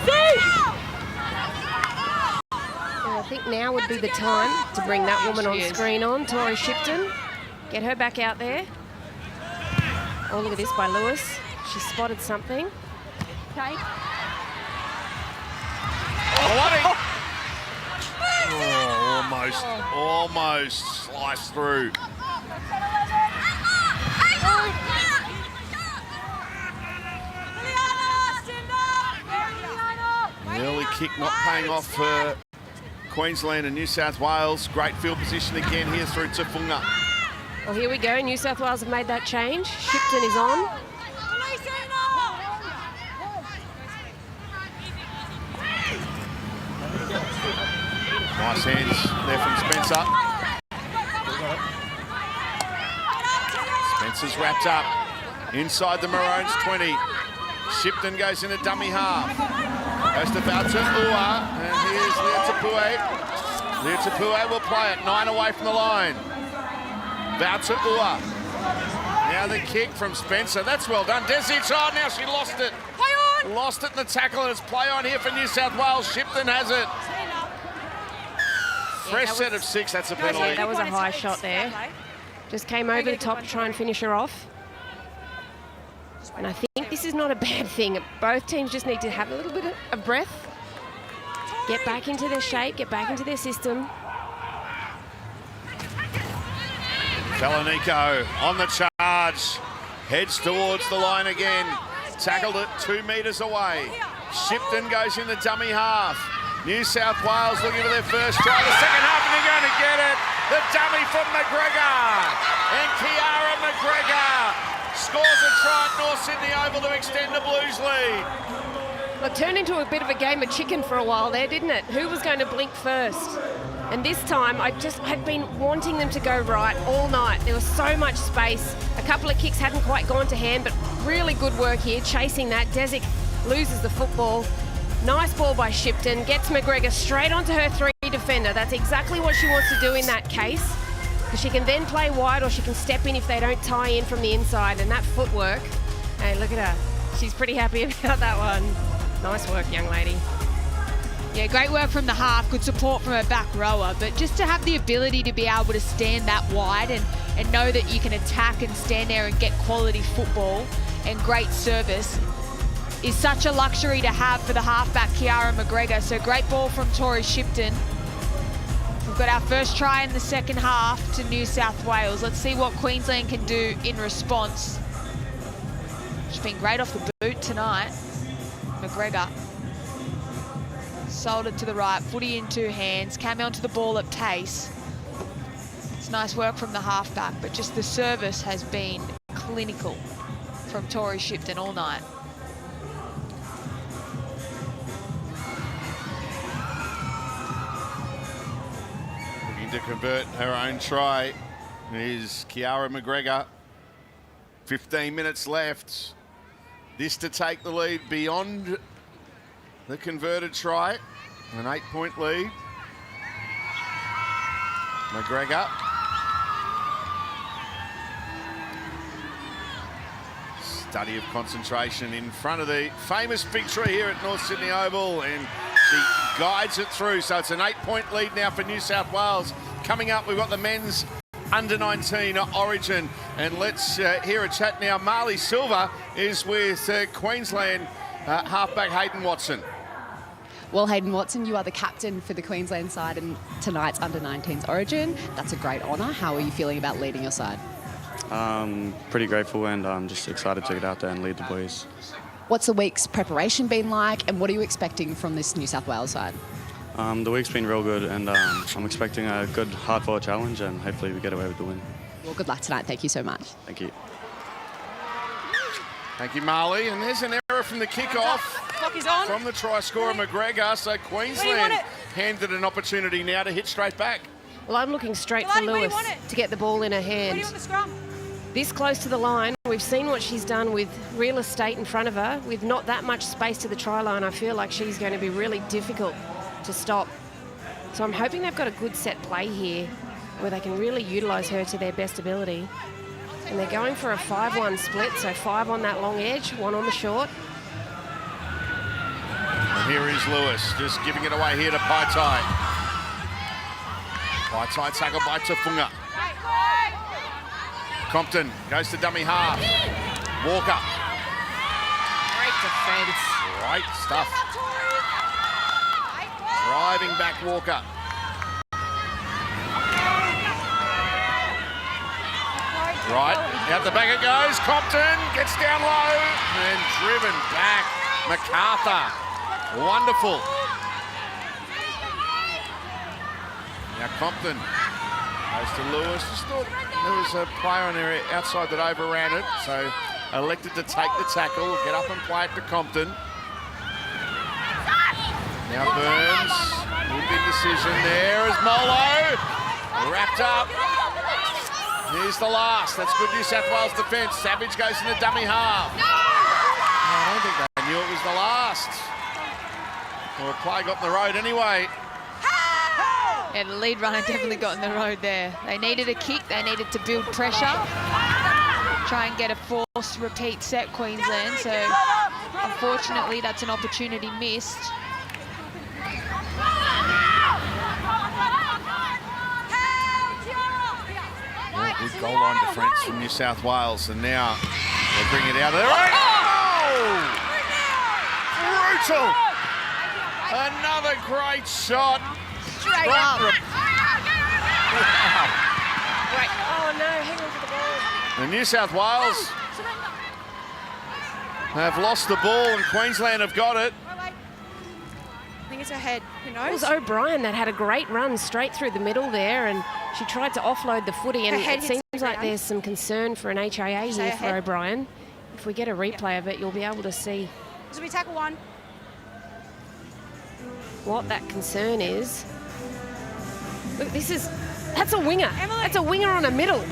think now would be the time to bring that woman on She is. screen on, Tori Shipton. Get her back out there. Oh, look at this by Lewis. She spotted something. Okay. Oh, almost sliced through. The early kick not paying off for Queensland and New South Wales. Great field position again here through Tafunga. Well, here we go. New South Wales have made that change. Shipton is on. Nice hands there from Spencer. Spencer's wrapped up inside the Maroons 20. Shipton goes in a dummy half. Goes to Valtua, and here's Leotapue. Leotapue will play it 9 away from the line. Valtua. Now the kick from Spencer. That's well done. Desic, oh, now she lost it. Play on. Lost it in the tackle, and it's play on here for New South Wales. Shipton has it. Fresh that set was- of 6, that's a Yeah, penalty. that was a high shot there. Just came over the top to try and finish her off. And I think this is not a bad thing. Both teams just need to have a little bit of breath. Get back into their shape, get back into their system. Falaniko on the charge. Heads towards the line again. Tackled it 2 metres away. Shipton goes in the dummy half. New South Wales looking for their first try. The second half, and they're going to get it. The dummy from McGregor. And Kiara McGregor scores a try at North Sydney Oval to extend the Blues lead. Well, it turned into a bit of a game of chicken for a while there, didn't it? Who was going to blink first? And this time, I'd been wanting them to go right all night. There was so much space. A couple of kicks hadn't quite gone to hand, but really good work here, chasing that. Desic loses the football. Nice ball by Shipton, gets McGregor straight onto her 3 defender. That's exactly what she wants to do in that case. Because she can then play wide, or she can step in if they don't tie in from the inside. And that footwork, hey, look at her. She's pretty happy about that one. Nice work, young lady. Yeah, great work from the half, good support from her back rower, but just to have the ability to be able to stand that wide and know that you can attack and stand there and get quality football and great service is such a luxury to have for the halfback, Kiara McGregor. So great ball from Tori Shipton. We've got our first try in the second half to New South Wales. Let's see what Queensland can do in response. She's been great off the boot tonight. McGregor sold it to the right, footy in 2 hands, came onto the ball at pace. It's nice work from the halfback, but just the service has been clinical from Tori Shipton all night. looking to convert her own try is Kiara McGregor. 15 minutes left. This to take the lead beyond the converted try. An 8-point lead. McGregor. Study of concentration in front of the famous big tree here at North Sydney Oval, and she guides it through. So it's an 8-point lead now for New South Wales. Coming up, we've got the men's under-19 origin, and let's hear a chat now. Marley Silva is with Queensland halfback Hayden Watson. Well, Hayden Watson, you are the captain for the Queensland side in tonight's under-19s origin. That's a great honour. How are you feeling about leading your side? Pretty grateful, and I'm just excited to get out there and lead the boys. What's the week's preparation been like, and what are you expecting from this New South Wales side? The week's been real good, and I'm expecting a good hard-fought challenge, and hopefully we get away with the win. Well, good luck tonight. Thank you so much. Thank you. Thank you, Marley. And there's an error from the kickoff. Clock is on. From the try scorer, McGregor. So Queensland handed an opportunity now to hit straight back. Well, I'm looking straight Delaney, for where do you Lewis want it? to get the ball in her What do hand. you want the scrum? This close to the line, we've seen what she's done with real estate in front of her. With not that much space to the try line, I feel like she's going to be really difficult to stop. So I'm hoping they've got a good set play here where they can really utilise her to their best ability. And they're going for a 5-1 split, so 5 on that long edge, 1 on the short. And here is Lewis, just giving it away here to Paitai. Paitai tackled by Tafunga. Compton goes to dummy half. Walker. Great defence. Great stuff. Driving back Walker. Right, out the back it goes. Compton gets down low and driven back. MacArthur. Wonderful. Now Compton goes to Lewis. Just thought there was a player on there outside that overran it, so elected to take the tackle, get up and play it to Compton. Now Burns, good big decision there as Molo wrapped up. Here's the last. That's good New South Wales defence. Savage goes in the dummy half. I don't think they knew it was the last. Well, a play got in the road anyway. Yeah, the lead runner definitely got in the road there. They needed a kick. They needed to build pressure. Try and get a force repeat set, Queensland. So, unfortunately, that's an opportunity missed. Good goal line defence from New South Wales, and now they bring it out of there. Oh! Brutal! Another great shot. Straight up. Right. Oh, no, hang on for the ball. And New South Wales have lost the ball, and Queensland have got it. I think it's her head. Who It knows? was O'Brien that had a great run straight through the middle there, and she tried to offload the footy, and Her head it hits seems the like ground. there's some concern for an HIA Say here her for head. O'Brien. If we get a replay of it, you'll be able to see This will be tackle 1. what that concern is. Look, that's a winger. Emily. That's a winger on a middle.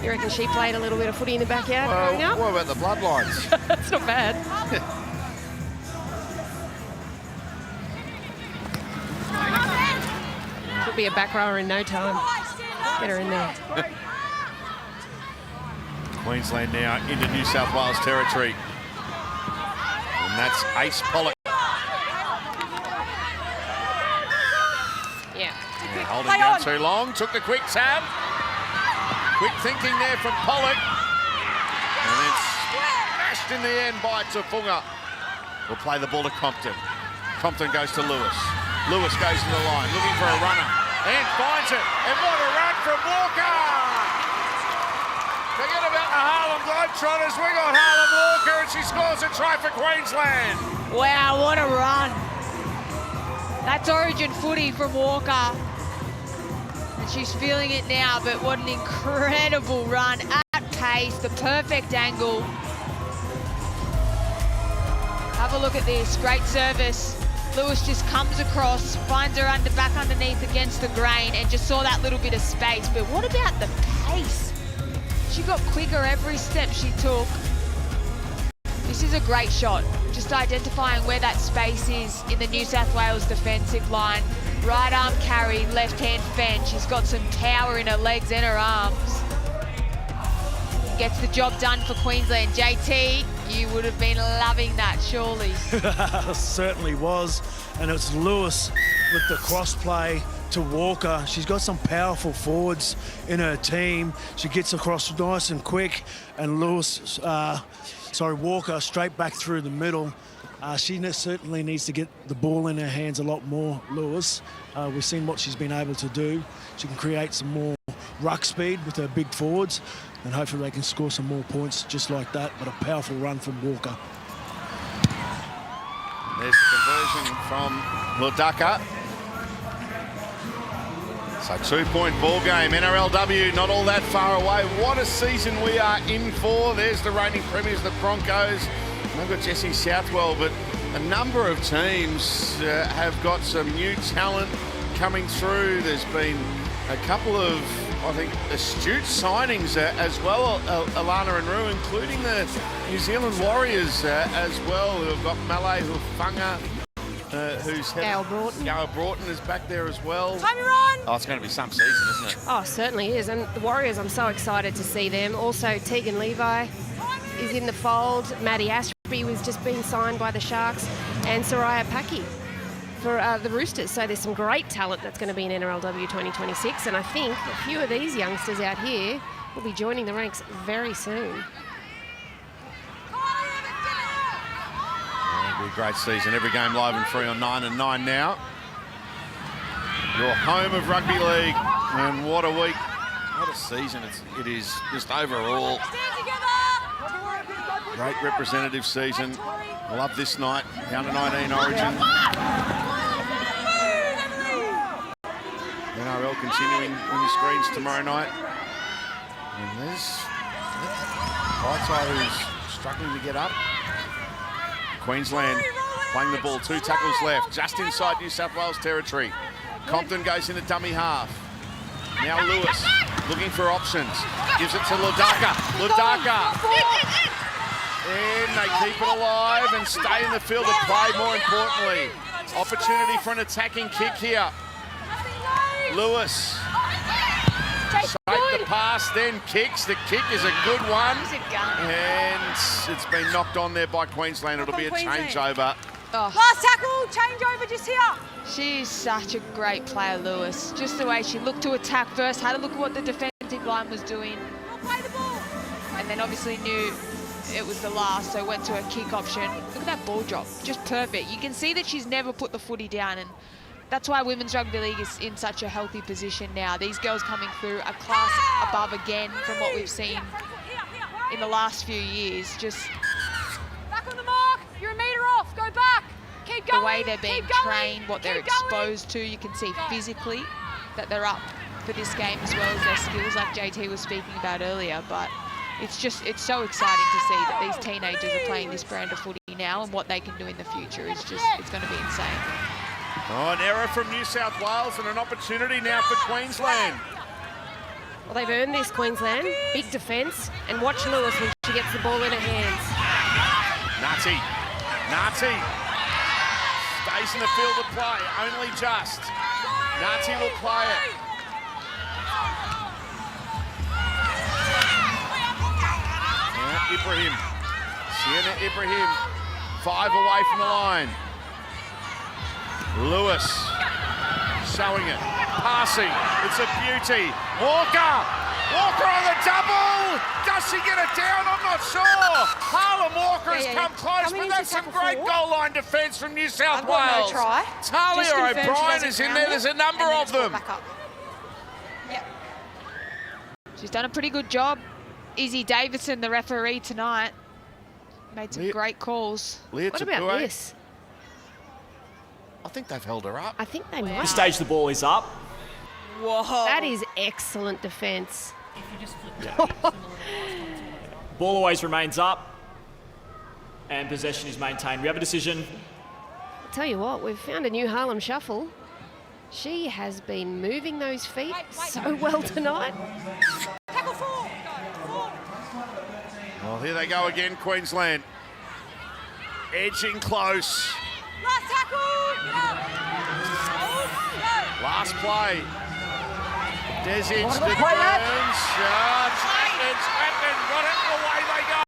You reckon she played a little bit of footy in the backyard growing Well, up? what about the bloodlines? That's not bad. She'll be a back rower in no time. Get her in there. Queensland now into New South Wales territory. And that's Ace Pollock. Yeah. Yeah, holding down too long, took the quick tab. Quick thinking there from Pollock. And then smashed in the end by Tafunga. We'll play the ball to Compton. Compton goes to Lewis. Lewis goes to the line, looking for a runner. And finds it. And what a run from Walker! Forget about the Harlem Globetrotters. We got Harlem Walker, and she scores a try for Queensland. Wow, what a run. That's origin footy from Walker. And she's feeling it now, but what an incredible run at pace, the perfect angle. Have a look at this, great service Lewis just comes across, finds her back underneath against the grain, and just saw that little bit of space. But what about the pace? She got quicker every step she took. This is a great shot. Just identifying where that space is in the New South Wales defensive line. Right arm carry, left hand fend. She's got some power in her legs and her arms. Gets the job done for Queensland. JT, you would have been loving that, surely. Certainly was. And it's Lewis with the cross play to Walker. She's got some powerful forwards in her team. She gets across nice and quick, and Walker straight back through the middle. She certainly needs to get the ball in her hands a lot more, Lewis. We've seen what she's been able to do. She can create some more ruck speed with her big forwards, and hopefully they can score some more points just like that, but a powerful run from Walker. There's the conversion from Ludaka. So 2-point ball game. NRLW not all that far away. What a season we are in for. There's the reigning premiers, the Broncos. They've got Jessie Southwell, but a number of teams have got some new talent coming through. There's been a couple of, I think, astute signings as well, Alana and Rue, including the New Zealand Warriors as well, who have got Malay Hufunga, who's Gail Broughton. Gail Broughton is back there as well. Time you're on. Oh, it's going to be some season, isn't it? Oh, certainly is. And the Warriors, I'm so excited to see them. Also, Tegan Levi is in the fold. Maddie Ashby was just being signed by the Sharks, and Soraya Paki for the Roosters. So there's some great talent that's going to be in NRLW 2026, and I think a few of these youngsters out here will be joining the ranks very soon. It'll be a great season. Every game live and free on 9 and 9 now. Your home of rugby league, and what a week, what a season it is just overall. Great representative season. Love this night, the under-19 Origin. NRL continuing on your screens tomorrow night. And there's Brightside who's struggling to get up. Queensland playing the ball, 2 tackles left, just inside New South Wales territory. Compton goes into dummy half. Now Lewis looking for options. Gives it to Ludaka. Ludaka. And they keep it alive and stay in the field of play, more importantly. Opportunity for an attacking kick here. Lewis. Shaped the pass, then kicks. The kick is a good one. And it's been knocked on there by Queensland. It'll be a changeover. Oh. Last tackle, changeover just here. She's such a great player, Lewis. Just the way she looked to attack first, had a look at what the defensive line was doing. Play the ball. And then obviously knew it was the last, so went to a kick option. Look at that ball drop, just perfect. You can see that she's never put the footy down, and that's why Women's Rugby League is in such a healthy position now. These girls coming through a class above again from what we've seen in the last few years. Just Back on the mark. You're a metre off. Go back. Keep going. the way they're being trained, what they're exposed to. You can see physically that they're up for this game as well as their skills, like JT was speaking about earlier. But it's so exciting to see that these teenagers are playing this brand of footy now, and what they can do in the future is just, it's going to be insane. Oh, an error from New South Wales and an opportunity now for Queensland. Well, they've earned this, Queensland. Big defence. And watch Lewis when she gets the ball in her hands. Nati stays in the field of play, only just. Nati will play it. Ibrahim, Sienna Ibrahim, 5 away from the line. Lewis showing it, passing, it's a beauty. Walker on the double. Does she get it down? I'm not sure. Harlan Walker has come close, but that's some great goal line defence from New South Wales. No try. Talia O'Brien is in there. There's a number of them. Yep. She's done a pretty good job. Izzy Davidson, the referee tonight, made some great calls. What about this? I think they've held her up. I think they might. At this stage, the ball is up. Whoa. That is excellent defence. Ball always remains up, and possession is maintained. We have a decision. I'll tell you what, we've found a new Harlem Shuffle. She has been moving those feet so well tonight. Tackle 4. Go. 4. Well, here they go again, Queensland. Edging close. Last tackle. Go. Last play. Desic to Burns. Chapman got it. Away they go.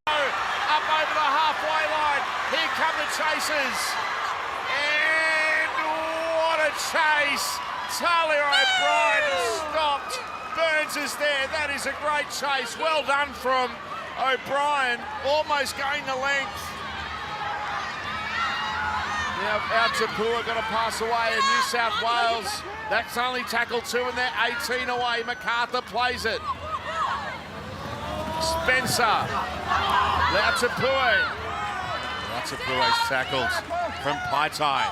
Up over the halfway line. Here come the chasers. And what a chase. Talia O'Brien stopped. Burns is there. That is a great chase. Well done from O'Brien. Almost going the length. Now out to Pua, got to pass away in New South Wales. That's only tackle 2 and they're 18 away. MacArthur plays it. Spencer. Out to Pua. Lots of Pua's tackled from Paitai.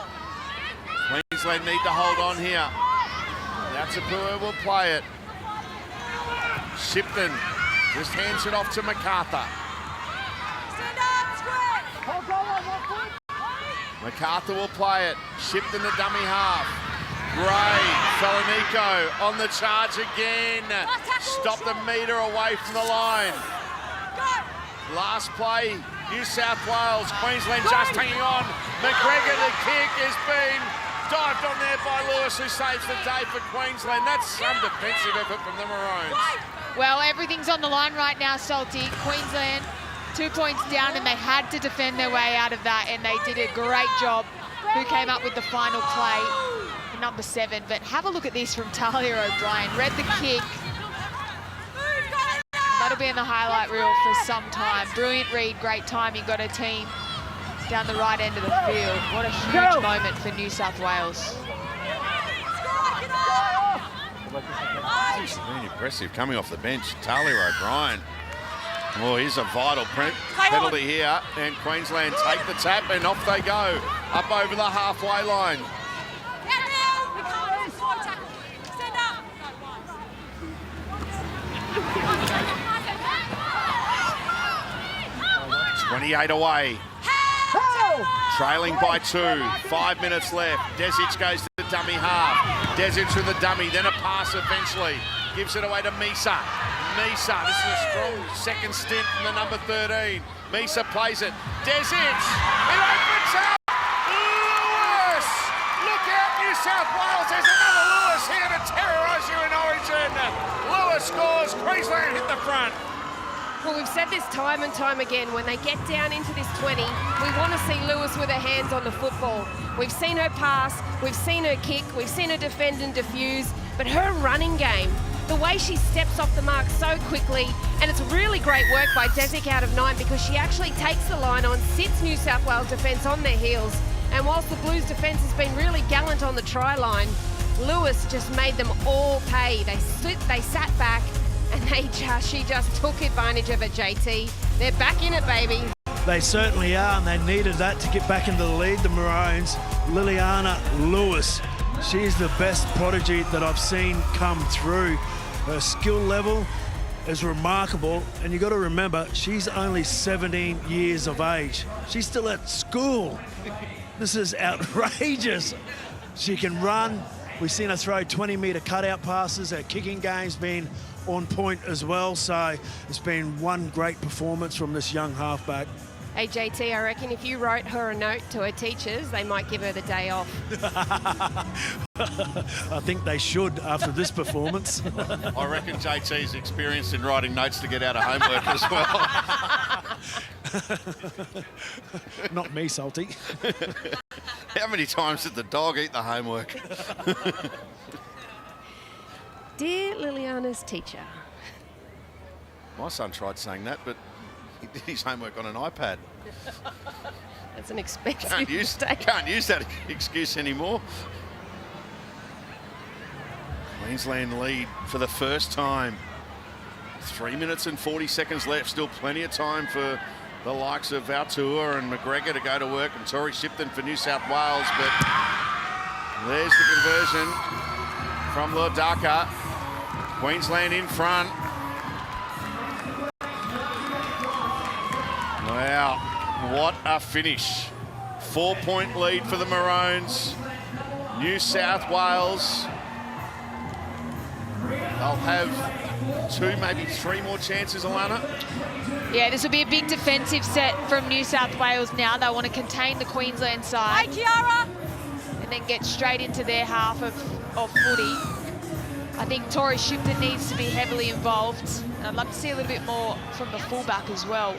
Queensland need to hold on here. Out to Pua will play it. Shipton just hands it off to MacArthur. Stand up, square. MacArthur will play it. Shipton the dummy half. Gray, Felonico on the charge again. Stop the metre away from the line. Last play, New South Wales. Queensland just hanging on. McGregor, the kick has been dived on there by Lewis, who saves the day for Queensland. That's some defensive effort from the Maroons. Well, everything's on the line right now, Salty. Queensland 2 points down and they had to defend their way out of that, and they did a great job. Who came up with the final play? Number 7. But have a look at this from Talia O'Brien. Read the kick. That'll be in the highlight reel for some time. Brilliant read, great timing. Got a team down the right end of the field. What a huge moment for New South Wales. It's really impressive coming off the bench. Talia O'Brien. Well, here's a vital penalty here, and Queensland take the tap and off they go. Up over the halfway line. 28 away. Trailing by 2. 5 minutes left. Desic goes to the dummy half. Desic to the dummy, then a pass eventually. Gives it away to Misa. Misa, this is a strong second stint from the number 13. Misa plays it. Desic, it opens up. Lewis! Look out, New South Wales. There's another Lewis here to terrorise you in Origin. Lewis scores. Queensland hit the front. Well, we've said this time and time again, when they get down into this 20, we want to see Lewis with her hands on the football. We've seen her pass, we've seen her kick, we've seen her defend and defuse, but her running game, the way she steps off the mark so quickly, and it's really great work by Desic out of 9 because she actually takes the line on, sits New South Wales defence on their heels, and whilst the Blues defence has been really gallant on the try line, Lewis just made them all pay. They sat back, and she just took advantage of it, JT. They're back in it, baby. They certainly are, and they needed that to get back into the lead, the Maroons. Liliana Lewis, she's the best prodigy that I've seen come through. Her skill level is remarkable, and you've got to remember, she's only 17 years of age. She's still at school. This is outrageous. She can run. We've seen her throw 20-metre cutout passes. Her kicking game's been on point as well, so it's been one great performance from this young halfback. Hey JT, I reckon if you wrote her a note to her teachers, they might give her the day off. I think they should after this performance. I reckon JT's experienced in writing notes to get out of homework as well. Not me, Salty. How many times did the dog eat the homework? Dear Liliana's teacher. My son tried saying that, but he did his homework on an iPad. That's an expensive mistake. Can't use that excuse anymore. Queensland lead for the first time. 3 minutes and 40 seconds left. Still plenty of time for the likes of Valtua and McGregor to go to work, and Tori Shipton for New South Wales. But there's the conversion from Lordaka. Queensland in front. Wow, what a finish 4-point lead for the Maroons. New South Wales, they'll have 2, maybe 3 more chances, Alana. Yeah, this will be a big defensive set from New South Wales now. They want to contain the Queensland side. Hey, Kiara! And then get straight into their half of footy. I think Tori Shipton needs to be heavily involved. And I'd love to see a little bit more from the fullback as well.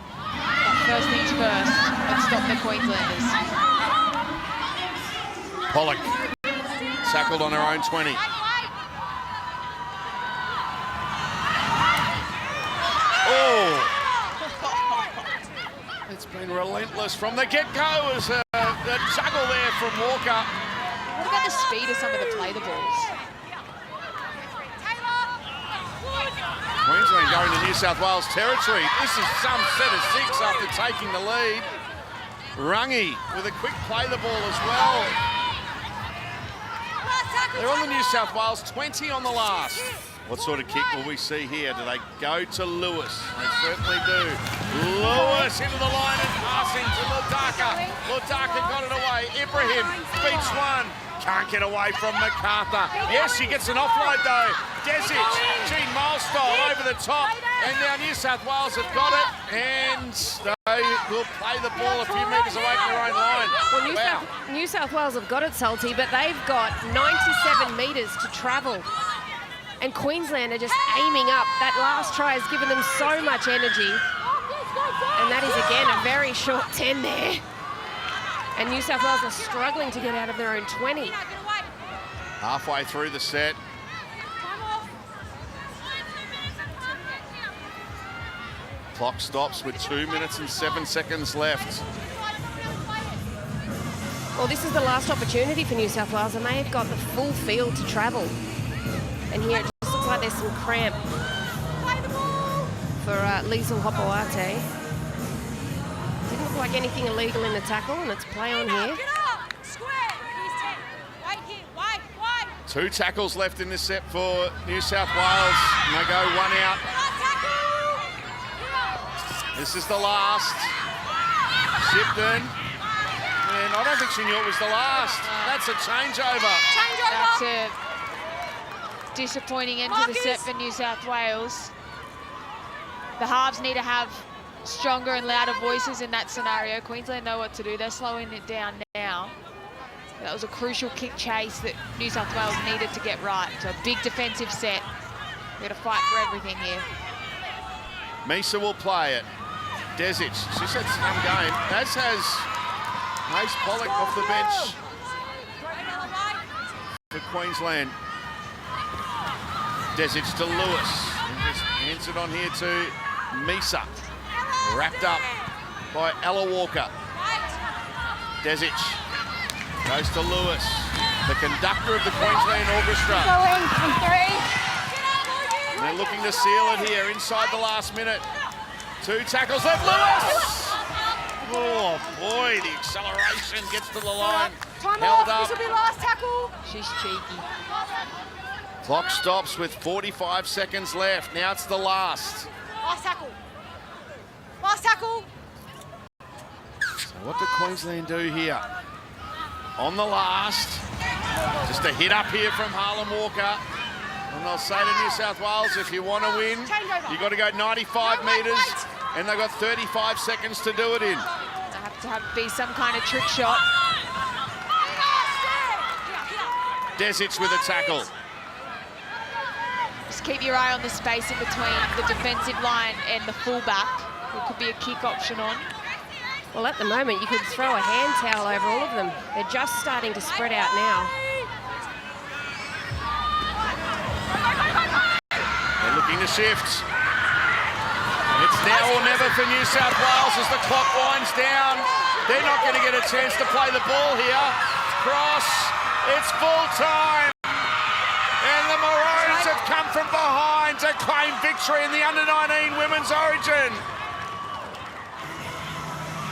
But first things first, let's stop the Queenslanders. Pollock, tackled on her own 20. Oh! It's been relentless from the get-go as the juggle there from Walker. What about the speed of some of the play the balls? Queensland going to New South Wales territory. This is some set of 6 after taking the lead. Rungy with a quick play the ball as well. They're on the New South Wales 20 on the last. What sort of kick will we see here? Do they go to Lewis? They certainly do. Lewis into the line and passing to Lutaka. Lutaka got it away. Ibrahim beats one. Can't get away from MacArthur. Yes, he gets an offload though. Desic, Gene Milestone over the top. And now New South Wales have got it. And they will play the ball a few metres away from their own line. Well, New South Wales have got it, Salty, but they've got 97 metres to travel. And Queensland are just aiming up. That last try has given them so much energy. And that is, again, a very short 10 there. And New South Wales are struggling to get out of their own 20. Halfway through the set. Clock stops with 2 minutes and 7 seconds left. Well, this is the last opportunity for New South Wales, and they have got the full field to travel. And here it just looks like there's some cramp for Liesl Hopoate. Didn't look like anything illegal in the tackle, and it's play on here. 2 tackles left in this set for New South Wales, and they go 1 out. This is the last. Shipton, and I don't think she knew it was the last. That's a changeover. That's a disappointing end to the set for New South Wales. The halves need to have stronger and louder voices in that scenario. Queensland know what to do. They're slowing it down now. That was a crucial kick chase that New South Wales needed to get right. So a big defensive set. We've got to fight for everything here. Misa will play it. Desic, she said some game. As has Mace Pollock off the bench for Queensland. Desic to Lewis. And just hands it on here to Misa. Wrapped up by Ella Walker. Desic goes to Lewis, the conductor of the Queensland Orchestra. And they're looking to seal it here inside the last minute. 2 tackles left, Lewis! Oh boy, the acceleration gets to the line. Time Held off, up. this will be last tackle. She's cheeky. Clock stops with 45 seconds left. Now it's the last. Last tackle. Last tackle. So what do Queensland do here? On the last, just a hit up here from Harlan Walker. And they'll say to New South Wales, if you want to win, you've got to go 95 metres, and they've got 35 seconds to do it in. They have to be some kind of trick shot. Desic with a tackle. Just keep your eye on the space in between the defensive line and the fullback. There could be a kick option on. Well, at the moment, you could throw a hand towel over all of them. They're just starting to spread out now. They're looking to shift. It's now or never for New South Wales as the clock winds down. They're not going to get a chance to play the ball here. Cross, it's full time. And the Maroons have come from behind to claim victory in the under-19 Women's Origin.